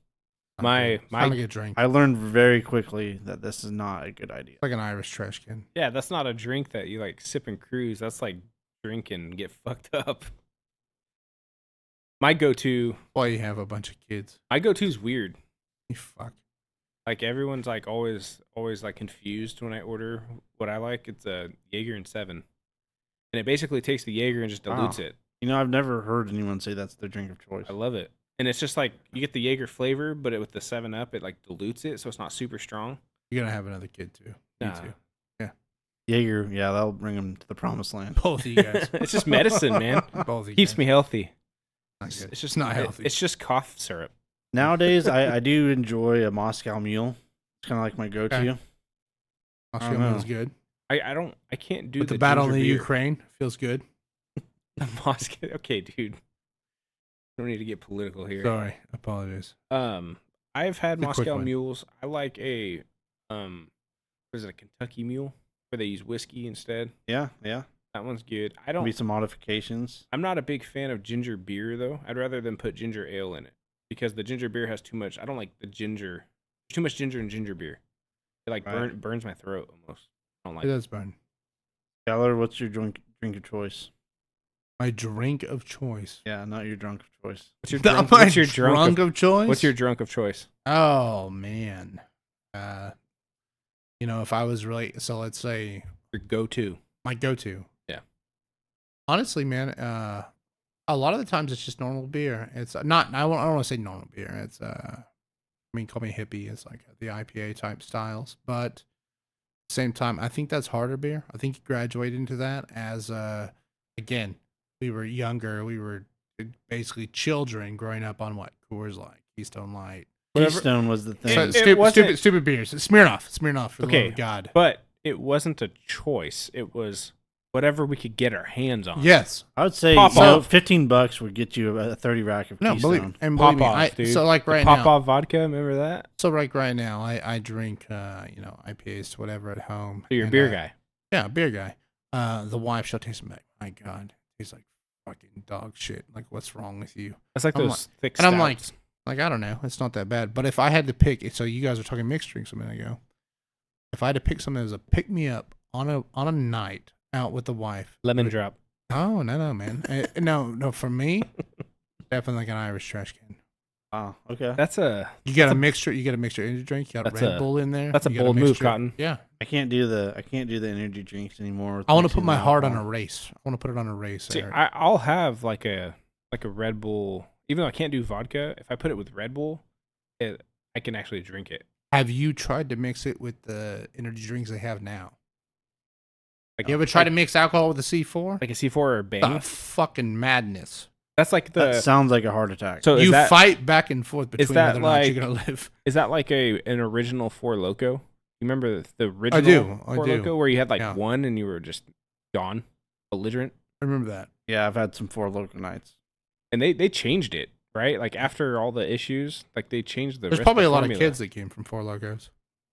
My get drink. I learned very quickly that this is not a good idea. Like an Irish trash can. Yeah, that's not a drink that you like sip and cruise. That's like drink and get fucked up. My go-to. Well, you have a bunch of kids. My go-to is weird. You fuck. Like everyone's like always like confused when I order what I like. It's a Jaeger and 7, and it basically takes the Jaeger and just dilutes it. I've never heard anyone say that's their drink of choice. I love it, and it's just like you get the Jaeger flavor, but with the 7-Up, it like dilutes it, so it's not super strong. You're gonna have another kid too. Nah. Me too. Yeah. Jaeger, yeah, that'll bring them to the promised land. Both of you guys. It's just medicine, man. Both of you Keeps guys. me healthy. It's just not healthy. It's just cough syrup. Nowadays, I do enjoy a Moscow Mule. It's kind of like my go-to. Okay. Moscow is good. I can't do With the battle in ginger the beer. Ukraine, feels good. The Moscow. Okay, dude. Don't need to get political here. Sorry, apologies. I've had It's a quick Moscow one. mules. I like a what is it, a Kentucky mule where they use whiskey instead. Yeah. That one's good. Maybe some modifications. I'm not a big fan of ginger beer though. I'd rather than put ginger ale in it because the ginger beer has too much. I don't like the ginger. Too much ginger in ginger beer. It like burns my throat almost. I don't like It it. does burn. Skyler, what's your drink of choice? My drink of choice. Yeah, not your drunk of choice. What's your Not drunk, my what's your drunk of choice. What's your drunk of choice? Oh man. If I was really let's say Your go-to. my go-to. Yeah. Honestly, man, a lot of the times it's just normal beer. It's not. I don't want to say normal beer. It's call me hippie. It's like the IPA type styles, but at the same time, I think that's harder beer. I think you graduate into that as again, we were younger. We were basically children growing up on what Coors Light, Keystone Light. Keystone was the thing. Stupid beers. Smirnoff. For the love of God. But it wasn't a choice. It was whatever we could get our hands on. Yes. I would say Pop-Off. $15 would get you a 30 rack of No, Keystone. believe me. Pop-Off, dude. So like right Pop now. off vodka, remember that? So like right now, I drink IPAs whatever at home. So you're a And, beer guy. Yeah, beer guy. The wife, she'll taste them back. My God, tastes like fucking dog shit. Like, what's wrong with you? That's like I'm those thick And I'm like, stouts. I don't know. It's not that bad. But if I had to pick, so you guys were talking mixed drinks a minute ago. If I had to pick something as a pick me up on a night out with the wife, Lemon drop. Oh no, man. No. For me, definitely like an Irish trash can. Wow, okay. That's a You got a mixture. You got a mixture energy drink. You got That's Red a- Bull in there. that's a you got bold move, mixture- Cotton. Yeah. I can't do the energy drinks anymore. I want to put my heart on a race. I want to put it on a race. See, Eric. I'll have like a like a Red Bull, even though I can't do vodka, if I put it with Red Bull, I can actually drink it. Have you tried to mix it with the energy drinks they have now? Like, You ever try to mix alcohol with a C4? like a C4 or a Bang? Fucking madness. That's like That sounds like a heart attack. So you fight back and forth between that whether or not you're gonna live. Is that like an original Four Loko? You remember the original Four Loko where you had like one and you were just gone, belligerent? I remember that. Yeah, I've had some Four Loko nights. And they changed it, right? Like after all the issues, like they changed the. There's probably a lot of kids that came from Four Lokos.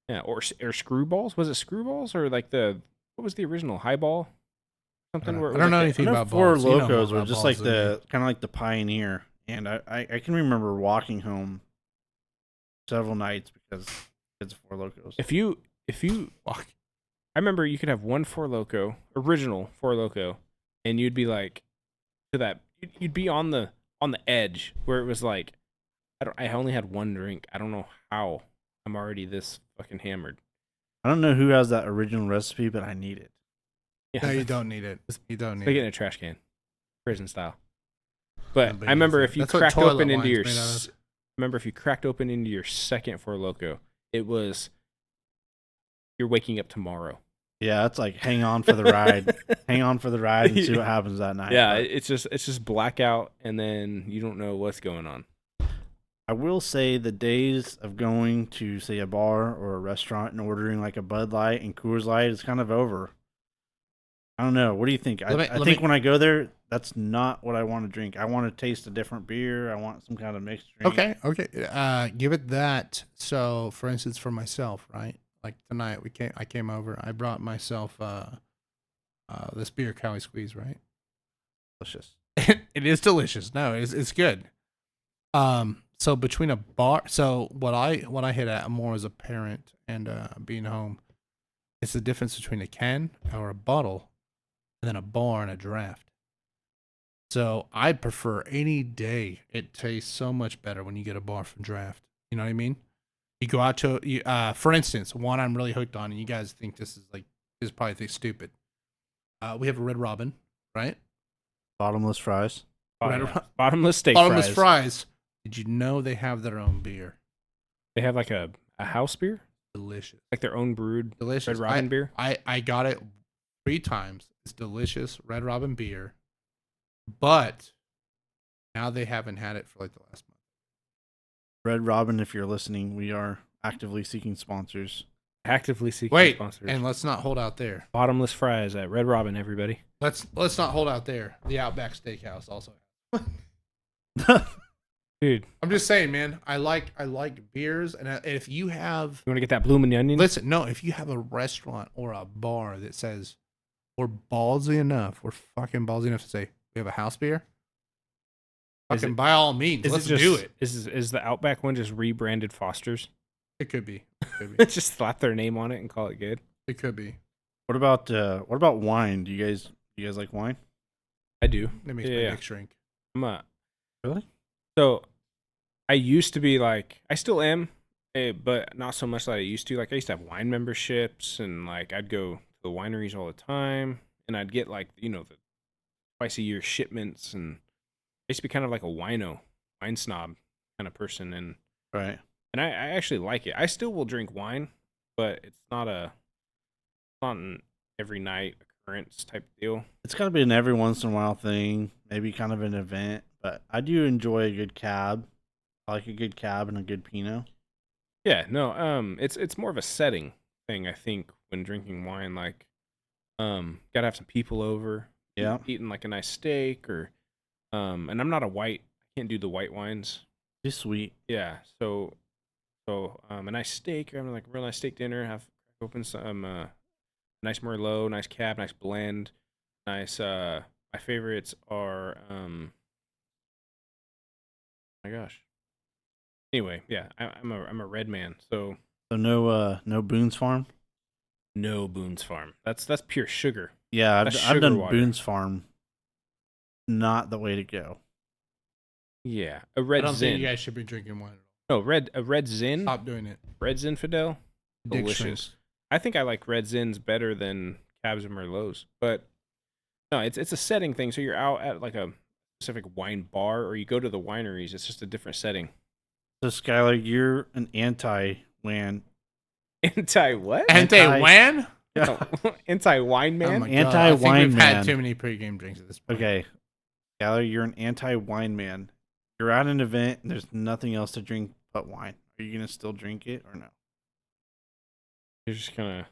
Yeah, or Screwballs. Was it Screwballs or like what was the original Highball? Something I where don't know anything about Four balls. Locos were just like the kind of like the pioneer, and I can remember walking home several nights because it's Four Locos. If you walk, I remember you could have one Four Loko, original Four Loko, and you'd be like to that. You'd be on the edge where it was like, I only had one drink. I don't know how I'm already this fucking hammered. I don't know who has that original recipe, but I need it. Yeah, no, you don't need it. You don't need it. Get in a trash can, prison style. But I remember if you cracked open into your, if you cracked open into your second Four Loko, it was you're waking up tomorrow. Yeah, it's like hang on for the ride, hang on for the ride, and see what happens that night. Yeah, it's just blackout, and then you don't know what's going on. I will say the days of going to say a bar or a restaurant and ordering like a Bud Light and Coors Light is kind of over. I don't know. What do you think? I think when I go there, that's not what I want to drink. I want to taste a different beer. I want some kind of mixed drink. Okay. Give it that. So, for instance, for myself, right? Like tonight, I came over. I brought myself this beer, Cali Squeeze, right? Delicious. It is delicious. No, it's good. So between a bar, so what I hit at more as a parent and being home, it's the difference between a can or a bottle and then a bar and a draft. So I prefer any day. It tastes so much better when you get a bar from draft. You know what I mean? You go out to, for instance, one I'm really hooked on, and you guys think this is probably stupid. We have a Red Robin, right? Bottomless fries. Bottomless steak Bottomless fries. Did you know they have their own beer? They have like a house beer? Delicious. Like their own brewed delicious Red Robin beer? I got it 3 times. It's delicious Red Robin beer. But now they haven't had it for like the last month. Red Robin, if you're listening, we are actively seeking sponsors. Sponsors. And let's not hold out there. Bottomless fries at Red Robin, everybody. Let's not hold out there. The Outback Steakhouse also. Dude, I'm just saying, man. I like beers, and if you have, you want to get that bloomin' onion? Listen, no. If you have a restaurant or a bar that says we're fucking ballsy enough to say we have a house beer, fucking by all means, let's do it. Is the Outback one just rebranded Foster's? It could be. Just slap their name on it and call it good. It could be. What about wine? Do you guys like wine? I do. It makes my dick shrink. Really? So, I used to be like, I still am, but not so much like I used to. Like, I used to have wine memberships, and like I'd go to the wineries all the time, and I'd get like, the twice a year shipments, and I used to be kind of like a wine snob kind of person, and right. And I actually like it. I still will drink wine, but it's not an every night occurrence type deal. It's got to be an every once in a while thing, maybe kind of an event. But I do enjoy a good cab. I like a good cab and a good Pinot. Yeah, no, it's more of a setting thing, I think, when drinking wine. Like, gotta have some people over. Yeah, eating like a nice steak or, and I'm not I can't do the white wines. Too sweet. Yeah, so a nice steak. I'm like a real nice steak dinner. Have open some nice Merlot, nice cab, nice blend, nice. My favorites are my gosh. Anyway, yeah, I'm a red man. So no Boone's Farm. No Boone's Farm. That's pure sugar. Yeah, I've done water. Boone's Farm. Not the way to go. Yeah, a red. I don't Zin. think you guys should be drinking wine at all. No, a red Zin. Stop doing it. Red Zinfandel. Dick Delicious. shrinks. I think I like red Zins better than cabs and Merlots, but no, it's a setting thing. So you're out at like a specific wine bar, or you go to the wineries. It's just a different setting. So Skyler, you're an anti-WAN. Anti what? Anti-WAN? Anti wine Oh man. my God. Anti-wine I think we've man. had too many pregame drinks at this point. Okay, Skyler, you're an anti-wine man. You're at an event and there's nothing else to drink but wine. Are you gonna still drink it or no? You're just gonna.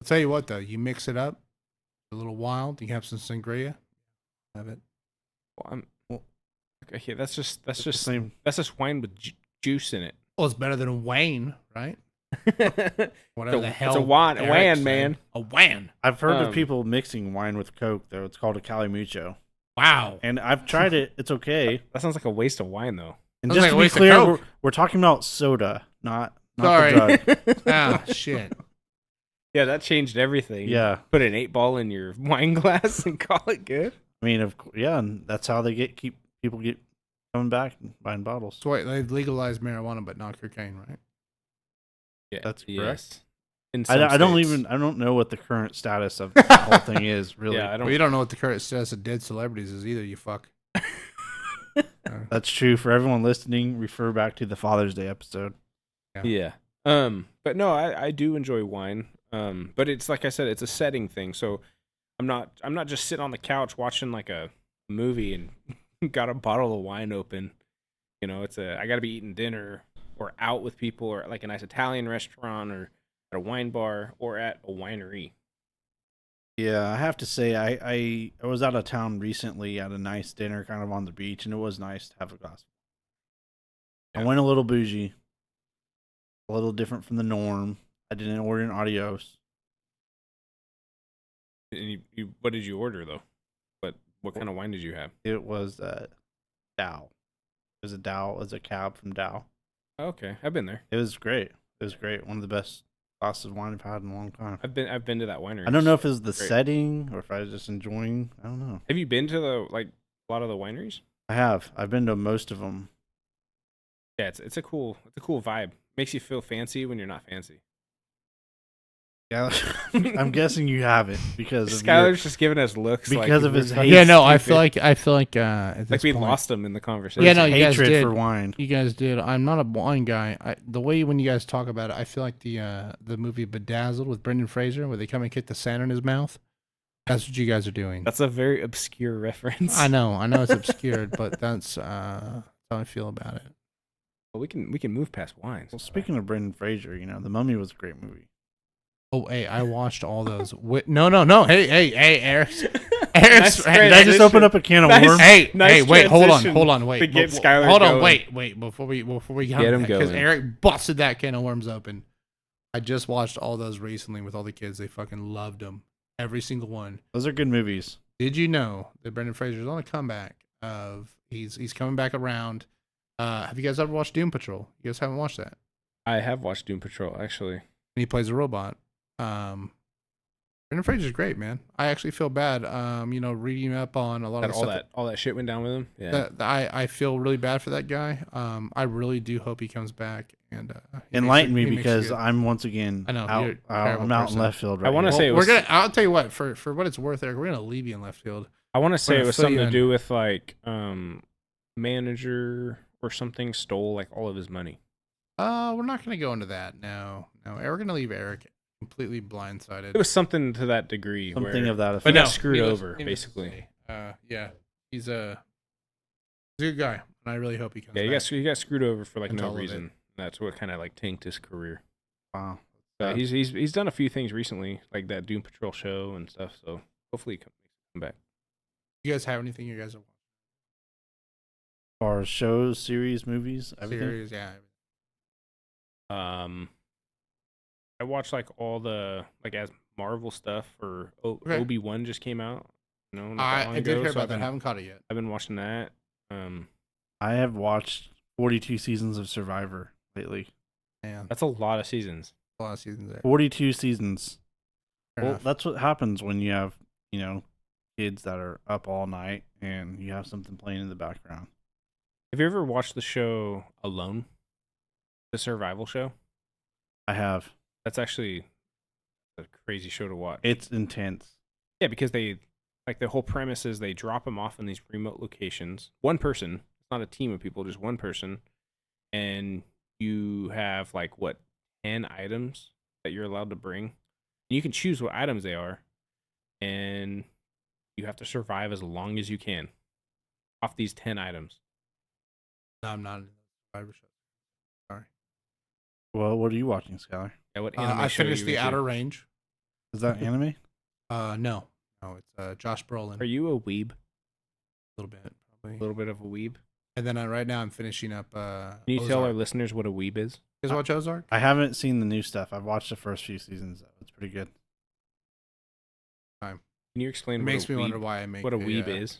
I'll tell you what, though. You mix it up a little wild. You have some sangria. Have it. Okay, that's just Same. that's just wine with juice in it. Well, it's better than Wayne, right? Whatever the hell. It's a wine, Eric WAN, said. man. A WAN. I've heard of people mixing wine with Coke though. It's called a Calimucho. Wow. And I've tried it. It's okay. That sounds like a waste of wine, though. And Sounds just like a to be waste of clear, Coke. we're talking about soda, not Sorry. the drug. Ah, shit. Yeah, that changed everything. Yeah. Put an 8-ball in your wine glass and call it good. I mean, and that's how they keep people coming back and buying bottles. So wait, they've legalized marijuana, but not cocaine, right? Yeah, That's correct. yes. In I some don't states. I don't know what the current status of the whole thing is, really. Yeah, I don't. Well, you don't know what the current status of dead celebrities is either, you fuck. That's true. For everyone listening, refer back to the Father's Day episode. Yeah. But no, I do enjoy wine. But it's like I said, it's a setting thing. So I'm not just sitting on the couch watching like a movie and got a bottle of wine open. You know, I got to be eating dinner or out with people or at like a nice Italian restaurant or at a wine bar or at a winery. Yeah, I have to say, I was out of town recently at a nice dinner kind of on the beach, and it was nice to have a glass. Yeah. I went a little bougie, a little different from the norm. I didn't order an adios. And you what did you order though? What kind of wine did you have? It was Dow. It was a Dow. It was a cab from Dow. Okay, I've been there. It was great. It was great. One of the best glasses of wine I've had in a long time. I've been to that winery. I don't know if it was the Great. setting or if I was just enjoying. I don't know. Have you been to a lot of the wineries? I have. I've been to most of them. Yeah, it's a cool vibe. Makes you feel fancy when you're not fancy. Yeah, I'm guessing you haven't because of Skyler's just giving us looks because like of his we're hate. Yeah, no, I stupid. feel like at Like this we point- lost him in the conversation. Yeah, no, you guys hatred did. for wine. You guys did. I'm not a wine guy. The way when you guys talk about it, I feel like the movie Bedazzled with Brendan Fraser, where they come and kick the sand in his mouth. That's what you guys are doing. That's a very obscure reference. I know it's obscured, but that's how I feel about it. Well, we can move past wines. Well, speaking of Brendan Fraser, The Mummy was a great movie. Oh, hey, I watched all those. No. Hey, Eric's. Nice Did I just open up a can of Nice. worms? Hey, Nice wait, transition hold on, wait. to get Be- Skyler hold on, going. wait. Before we Get him because going. Eric busted that can of worms open. I just watched all those recently with all the kids. They fucking loved them, every single one. Those are good movies. Did you know that Brendan Fraser is on a comeback? He's coming back around. Have you guys ever watched Doom Patrol? You guys haven't watched that? I have watched Doom Patrol actually. And he plays a robot. Brendan Fraser's great, man. I actually feel bad. Reading up on a lot of the stuff All that shit went down with him. Yeah. I feel really bad for that guy. I really do hope he comes back and Enlighten me he makes it because good. I'm once again I know, out. you're a terrible I'm out in person. left field right I wanna now. say it We're was- gonna. I'll tell you what. For what it's worth, Eric, we're gonna leave you in left field. I want to say gonna it was fill something you to in. do with like manager or something stole like all of his money. We're not gonna go into that. No. We're gonna leave Eric completely blindsided. It was something to that degree. Something where of that he effect. got screwed needless- over, needless to basically. say, yeah, he's a good guy, and I really hope he comes Yeah, back. he got screwed over for like And no all of it. reason. That's what kind of like tanked his career. Wow. He's done a few things recently, like that Doom Patrol show and stuff. So hopefully he come back. You guys have anything you guys have As far as shows, series, movies, watched? everything. Series, yeah. I watched like all the like as Marvel stuff or Okay. Obi-Wan just came out. Not that long I did ago, hear so about that. Haven't caught it yet. I've been watching that. I have watched 42 seasons of Survivor lately. Man, That's a lot of seasons. a lot of seasons there. 42 seasons. Fair Well, enough. that's what happens when you have, kids that are up all night and you have something playing in the background. Have you ever watched the show Alone? The survival show? I have. That's actually a crazy show to watch. It's intense. Yeah, because they like the whole premise is they drop them off in these remote locations. One person, it's not a team of people, just one person, and you have like 10 items that you're allowed to bring. And you can choose what items they are, and you have to survive as long as you can off these 10 items. No, I'm not in the Survivor show. Sorry. Well, what are you watching, Skyler? Yeah, what anime I show are finished you The into? Outer Range. Is that anime? No, it's Josh Brolin. Are you a weeb? A little bit, probably. A little bit of a weeb? And then right now I'm finishing up. Can you tell our listeners what a weeb is? You guys watch Ozark? I haven't seen the new stuff. I've watched the first few seasons. It's pretty good. Can you explain It makes me wonder why I make what a weeb is?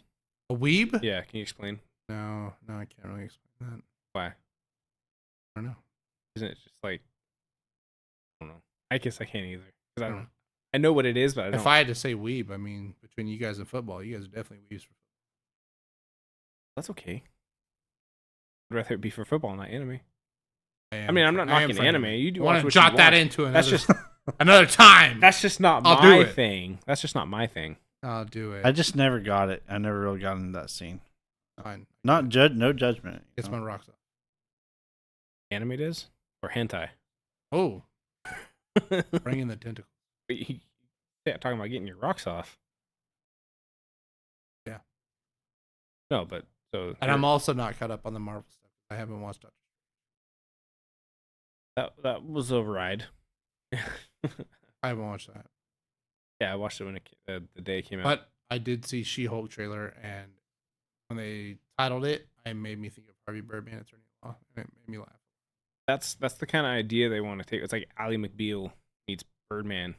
A weeb? Yeah, can you explain No, I can't really explain that. why? I don't know. Isn't it just like, I don't know. I guess I can't either. Because I don't. I know what it is, but I don't. If I had to say weeb, I mean, between you guys and football, you guys are definitely weebs for football. That's okay. I'd rather it be for football, not anime. I mean, I'm not knocking anime. You do want watch to what jot you that want. into another, That's just another time. that's just not I'll do my it. thing. That's just not my thing. I'll do it. I just never got it. I never really got into that scene. Fine. No judgment. Gets my rocks off. Anime does or hentai? Oh, bring in the tentacles. Yeah, talking about getting your rocks off. Yeah. No, but so And I'm also not caught up on the Marvel stuff. I haven't watched it. that was a ride. I haven't watched that. Yeah, I watched it when the day it came out. But I did see She-Hulk trailer, and when they titled it, it made me think of Harvey Birdman Attorney at Law, and it made me laugh. That's the kind of idea they want to take. It's like Ally McBeal meets Birdman.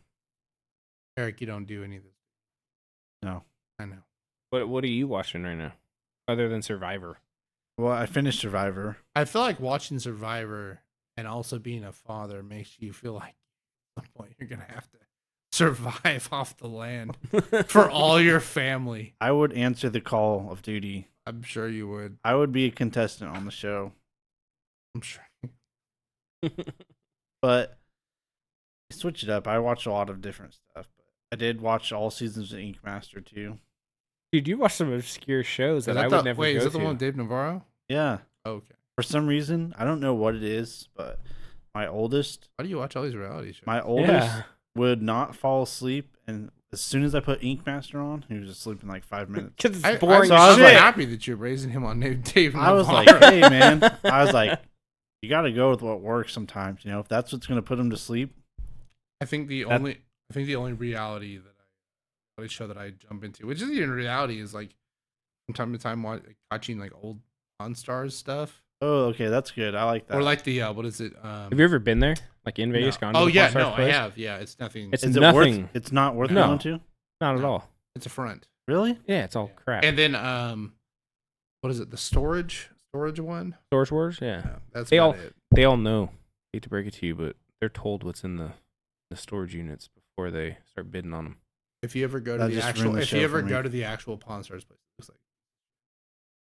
Eric, you don't do any of this. No. I know. What are you watching right now, other than Survivor? Well, I finished Survivor. I feel like watching Survivor and also being a father makes you feel like at some point you're gonna have to survive off the land for all your family. I would answer the call of duty. I'm sure you would. I would be a contestant on the show. I'm sure. But switch it up. I watch a lot of different stuff. But I did watch all seasons of Ink Master too. Dude, you watch some obscure shows that I Is would never wait, go is that to. the one with Dave Navarro? Yeah. Okay. For some reason, I don't know what it is, but my oldest Why do you watch all these reality shows? My oldest would not fall asleep, and as soon as I put Ink Master on, he was asleep in like 5 minutes. Because it's I boring was as shit. happy that you're raising him on Dave Navarro. I was like, hey man, I was like, you got to go with what works sometimes. You know, if that's what's gonna put him to sleep. I think the only reality show that I jump into, which isn't even reality, is like from time to time watching like old Pawn Stars stuff. Oh, okay, that's good. I like that. Or like the what is it? Have you ever been there? Like in Vegas? No. Gone to Oh the yeah, Pawn Stars no, I place? have. Yeah, it's nothing. It's Is it nothing. worth? It's not worth No. going to. Not at No. all. It's a front. Really? Yeah, it's all crap. And then what is it? The storage one. Storage Wars? Yeah. Yeah, that's They about all- it. They all know. Hate to break it to you, but they're told what's in the storage units before they start bidding on them. If you ever go to That the just actual, ruined the if show you for ever me. go to the actual Pawn Stars place, it looks like.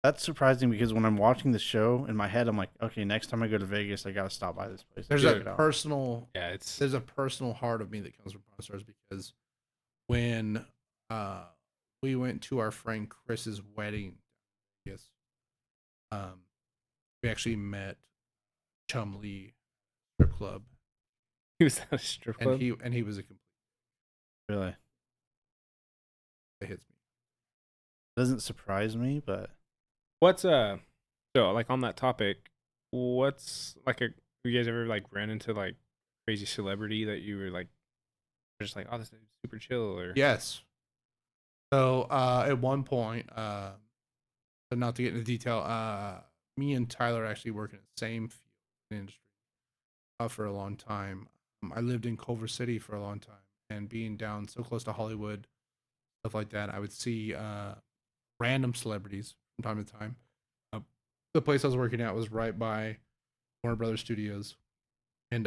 That's surprising because when I'm watching the show in my head, I'm like, okay, next time I go to Vegas, I gotta stop by this place. There's Check a it out. personal Yeah, it's there's a personal heart of me that comes from Pawn Stars because when we went to our friend Chris's wedding, yes, we actually met Chum Lee strip club, he was at a strip club. and he was a complete. Really It hits me. doesn't surprise me, but What's so like on that topic? What's like have you guys ever like ran into like crazy celebrity that you were like just like, oh, this is super chill, or Yes. So at one point, but not to get into detail, me and Tyler actually work in the same field industry for a long time. I lived in Culver City for a long time, and being down so close to Hollywood, stuff like that, I would see random celebrities from time to time. The place I was working at was right by Warner Brothers Studios, and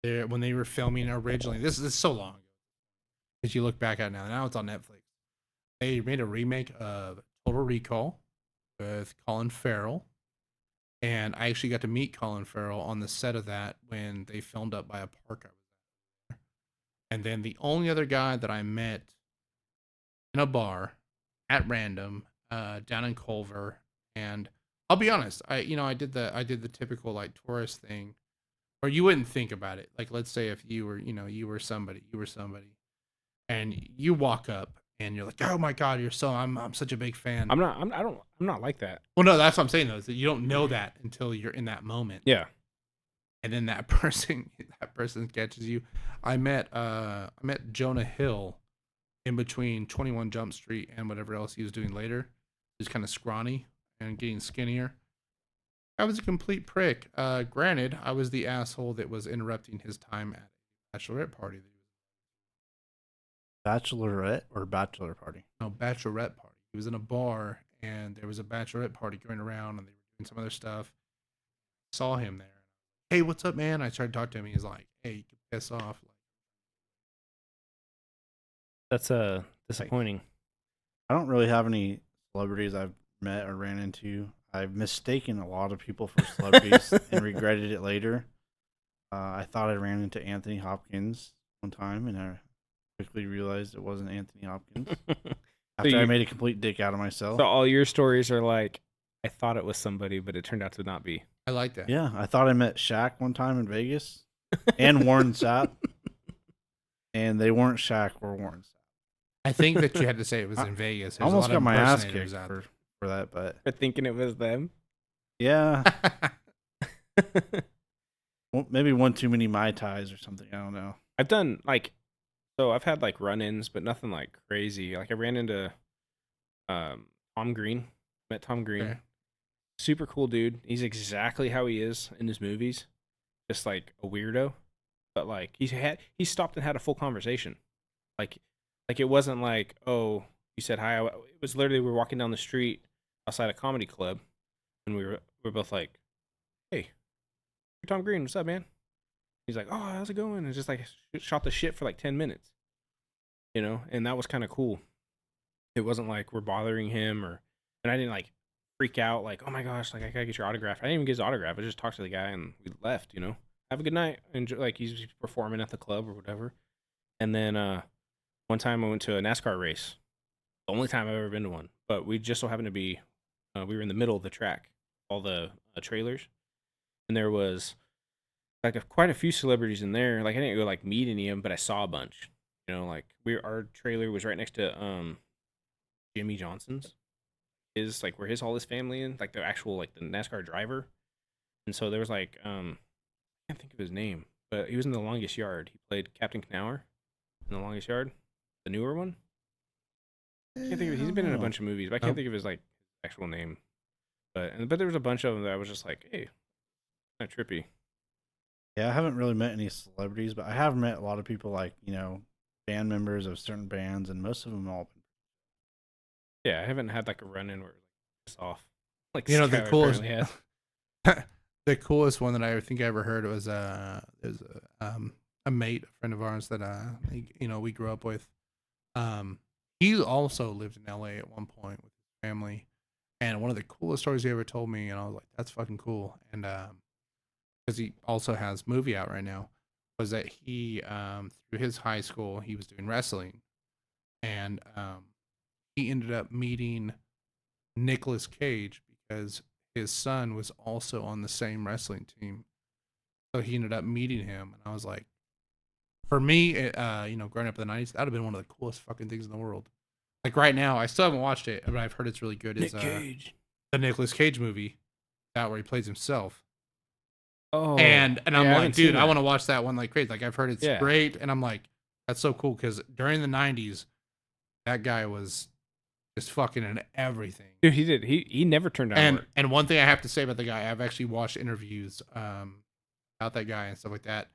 when they were filming originally, this is so long ago. As you look back at it now it's on Netflix. They made a remake of Total Recall with Colin Farrell, and I actually got to meet Colin Farrell on the set of that when they filmed up by a park I was at. And then the only other guy that I met in a bar at random down in Culver, and I'll be honest, I did the typical like tourist thing, or you wouldn't think about it. Like, let's say if you were, you were somebody, and you walk up and you're like, oh my god, I'm such a big fan. I'm not like that. Well, no, that's what I'm saying though, is that you don't know that until you're in that moment. Yeah. And then that person catches you. I met Jonah Hill in between 21 Jump Street and whatever else he was doing later. He's kind of scrawny and getting skinnier. I was a complete prick. Granted, I was the asshole that was interrupting his time at a bachelorette party. Bachelorette or bachelor party? No, bachelorette party. He was in a bar and there was a bachelorette party going around and they were doing some other stuff. I saw him there. Hey, what's up, man? I tried to talk to him. He's like, hey, you can piss off. That's disappointing. I don't really have any celebrities I've met or ran into. I've mistaken a lot of people for celebrities and regretted it later. I thought I ran into Anthony Hopkins one time, and I quickly realized it wasn't Anthony Hopkins. After I made a complete dick out of myself. So all your stories are like, I thought it was somebody, but it turned out to not be. I like that. Yeah, I thought I met Shaq one time in Vegas and Warren Sapp, and they weren't Shaq or Warren Sapp. I think that you had to say it was in Vegas. I almost got my ass kicked for that, but For thinking it was them. yeah, well, maybe one too many Mai Tais or something. I don't know. I've done I've had like run-ins, but nothing like crazy. Like I ran into Tom Green. Met Tom Green. Okay. Super cool dude. He's exactly how he is in his movies. Just like a weirdo. But like he stopped and had a full conversation. Like it wasn't like, oh, you said hi. It was literally we were walking down the street outside a comedy club and we were both like, hey, you're Tom Green, what's up, man? He's like, oh, how's it going? And just like shot the shit for like 10 minutes. And that was kind of cool. It wasn't like we're bothering him and I didn't like freak out like, oh my gosh, like I gotta get your autograph. I didn't even get his autograph. I just talked to the guy and we left, Have a good night. And like he's performing at the club or whatever. And then one time I went to a NASCAR race. The only time I've ever been to one. But we just so happened to be we were in the middle of the track, all the trailers. And there was like quite a few celebrities in there. Like I didn't go like meet any of them, but I saw a bunch. Like our trailer was right next to Jimmy Johnson's. His like where all his family in, like the actual like the NASCAR driver. And so there was like I can't think of his name, but he was in The Longest Yard. He played Captain Knauer in The Longest Yard, the newer one. I can't think of. He's been in a bunch of movies, but I can't think of his like actual name. But there was a bunch of them that I was just like, hey, kind of trippy. Yeah, I haven't really met any celebrities, but I have met a lot of people like band members of certain bands, and most of them all. Yeah, I haven't had like a run-in where it's off. Like the Skyler coolest, has. the coolest one that I think I ever heard was a mate, a friend of ours that we grew up with. He also lived in LA at one point with his family, and one of the coolest stories he ever told me, and I was like, that's fucking cool. And because he also has a movie out right now, was that he through his high school he was doing wrestling, and he ended up meeting Nicolas Cage because his son was also on the same wrestling team. So he ended up meeting him, and I was like, for me, growing up in the 90s, that would have been one of the coolest fucking things in the world. Like right now, I still haven't watched it, but I've heard it's really good. It's the Nicolas Cage movie, that where he plays himself. Oh, and I'm like, dude, I want to to watch that one like crazy. Like I've heard it's great, and I'm like, that's so cool because during the 90s, that guy was just fucking in everything. Dude, he did. He never turned down work. And one thing I have to say about the guy, I've actually watched interviews about that guy and stuff like that.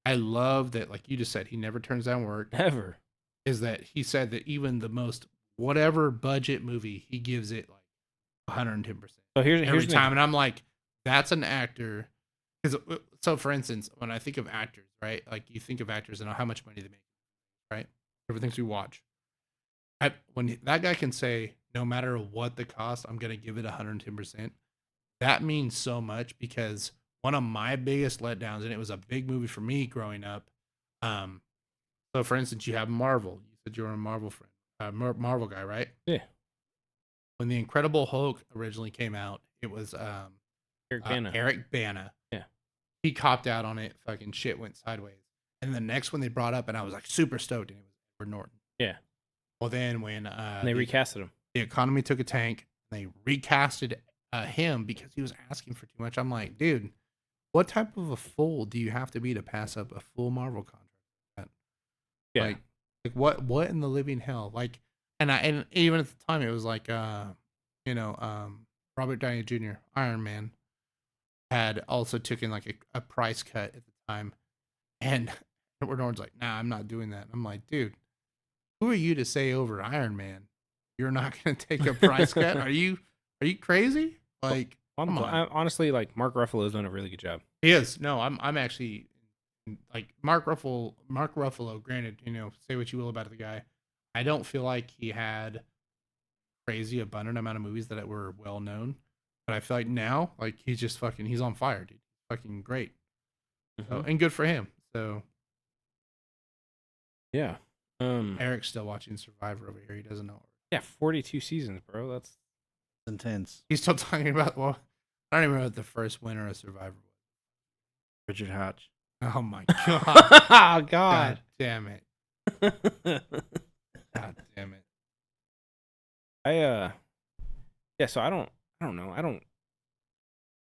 I love that, like you just said, he never turns down work. Never. Is that he said that even the most whatever budget movie, he gives it like 110%. So here's every time, and I'm like, that's an actor. Because so, for instance, when I think of actors, right? Like you think of actors and how much money they make, right? Everything we watch. When that guy can say, no matter what the cost, I'm gonna give it 110%. That means so much because one of my biggest letdowns, and it was a big movie for me growing up. So, for instance, you have Marvel. You said you were a Marvel friend. Marvel guy, right? Yeah. When the Incredible Hulk originally came out, it was Eric Bana. Eric Bana. Yeah. He copped out on it. Fucking shit went sideways. And the next one they brought up, and I was like super stoked, and it was Edward Norton. Yeah. Well, then when And they recasted him. the economy took a tank, they recasted him because he was asking for too much. I'm like, dude, what type of a fool do you have to be to pass up a full Marvel contract? Yeah. Like what in the living hell? Like, and even at the time it was like Robert Downey Jr. Iron Man had also taken like a price cut at the time, and Edward Norton's like, nah, I'm not doing that. I'm like, dude, who are you to say over Iron Man you're not gonna take a price cut? Are you crazy? Like, come on. Honestly, like Mark Ruffalo's done a really good job. He is. No, I'm actually like Mark Ruffalo, granted, say what you will about the guy. I don't feel like he had crazy abundant amount of movies that were well known. But I feel like now, like he's just he's on fire, dude. Fucking great. Mm-hmm. So, and good for him. So yeah. Eric's still watching Survivor over here. He doesn't know. Yeah, 42 seasons, bro. That's intense. He's still talking about, well, I don't even know what the first winner of Survivor was. Richard Hatch. Oh my god. Oh god. God damn it. God damn it. So I don't know.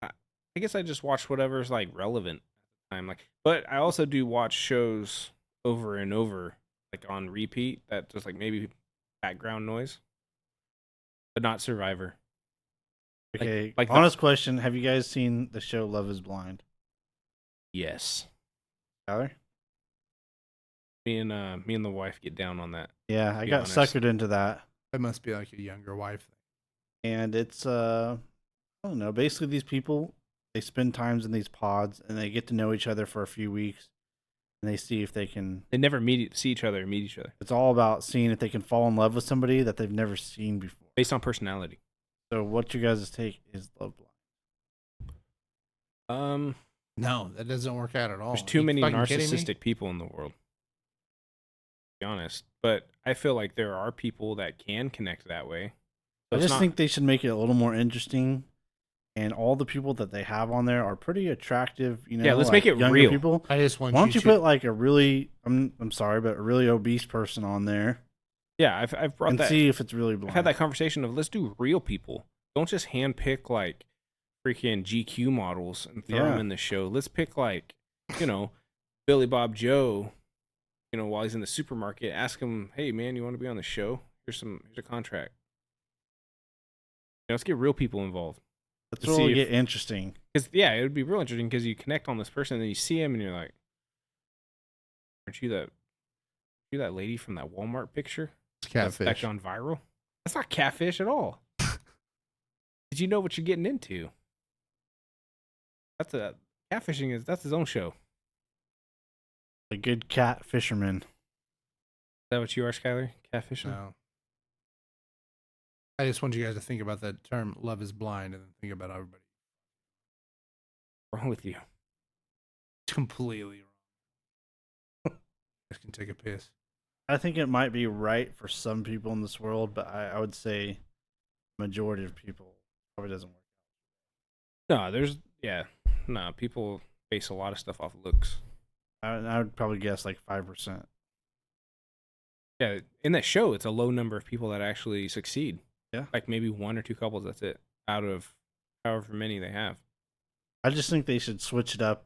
I guess I just watch whatever's like relevant at the time. Like, but I also do watch shows over and over, like on repeat, that just like maybe background noise, but not Survivor. Okay, like honest question: have you guys seen the show Love Is Blind? Yes. Skyler? Me and the wife get down on that. Yeah, I got suckered into that. That must be like a younger wife thing. And it's I don't know. Basically, these people, they spend times in these pods and they get to know each other for a few weeks, and they see if they can. They never see each other. It's all about seeing if they can fall in love with somebody that they've never seen before, based on personality. So, what you guys' take is Love Blind? No, that doesn't work out at all. There's too many narcissistic people in the world. To be honest, but I feel like there are people that can connect that way. So I just think they should make it a little more interesting. And all the people that they have on there are pretty attractive. Yeah, let's make it real. People. I just want. Why don't you put like a really, I'm sorry, but a really obese person on there? Yeah, I've brought that. See if it's really blind. I've had that conversation of let's do real people. Don't just handpick like freaking GQ models and throw them in the show. Let's pick like, Billy Bob Joe. While he's in the supermarket, ask him, "Hey man, you want to be on the show? Here's a contract." Let's get real people involved. That's really get interesting. Because it would be real interesting because you connect on this person and then you see him and you're like, "Aren't you that lady from that Walmart picture? It's catfish. That's gone viral. That's not catfish at all. Did you know what you're getting into? Catfishing that's his own show. A good cat fisherman. Is that what you are, Skyler? Catfishing? No. I just want you guys to think about that term, love is blind, and then think about everybody. What's wrong with you? Completely wrong. You guys can take a piss. I think it might be right for some people in this world, but I would say majority of people probably doesn't work out. No, people base a lot of stuff off looks. I would probably guess like 5%. Yeah, in that show, it's a low number of people that actually succeed. Yeah. Like maybe one or two couples, that's it, out of however many they have. I just think they should switch it up,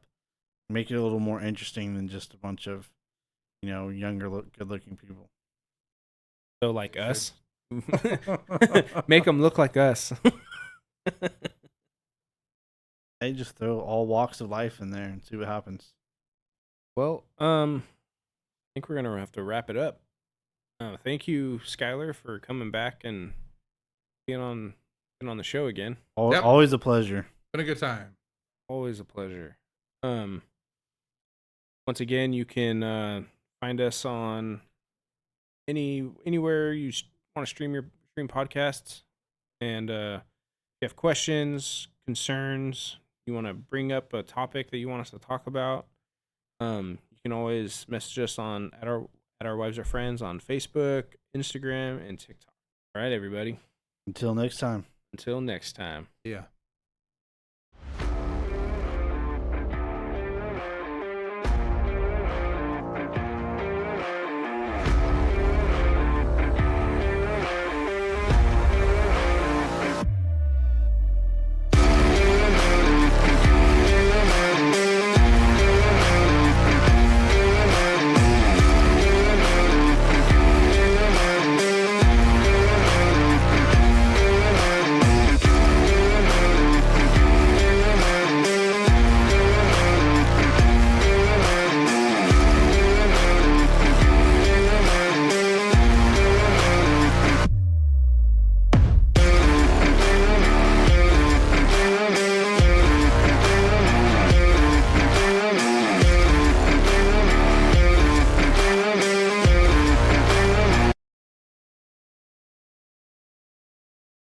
make it a little more interesting than just a bunch of, younger, good-looking people. So like us? Make them look like us. They just throw all walks of life in there and see what happens. Well, I think we're gonna have to wrap it up. Thank you, Skyler, for coming back and being on the show again. Always a pleasure. Been a good time. Always a pleasure. Once again, you can find us on anywhere you want to stream podcasts, and if you have questions, concerns, you want to bring up a topic that you want us to talk about, you can always message us at at Our Wives Are Friends on Facebook, Instagram, and TikTok. All right, everybody. Until next time. Until next time. Yeah.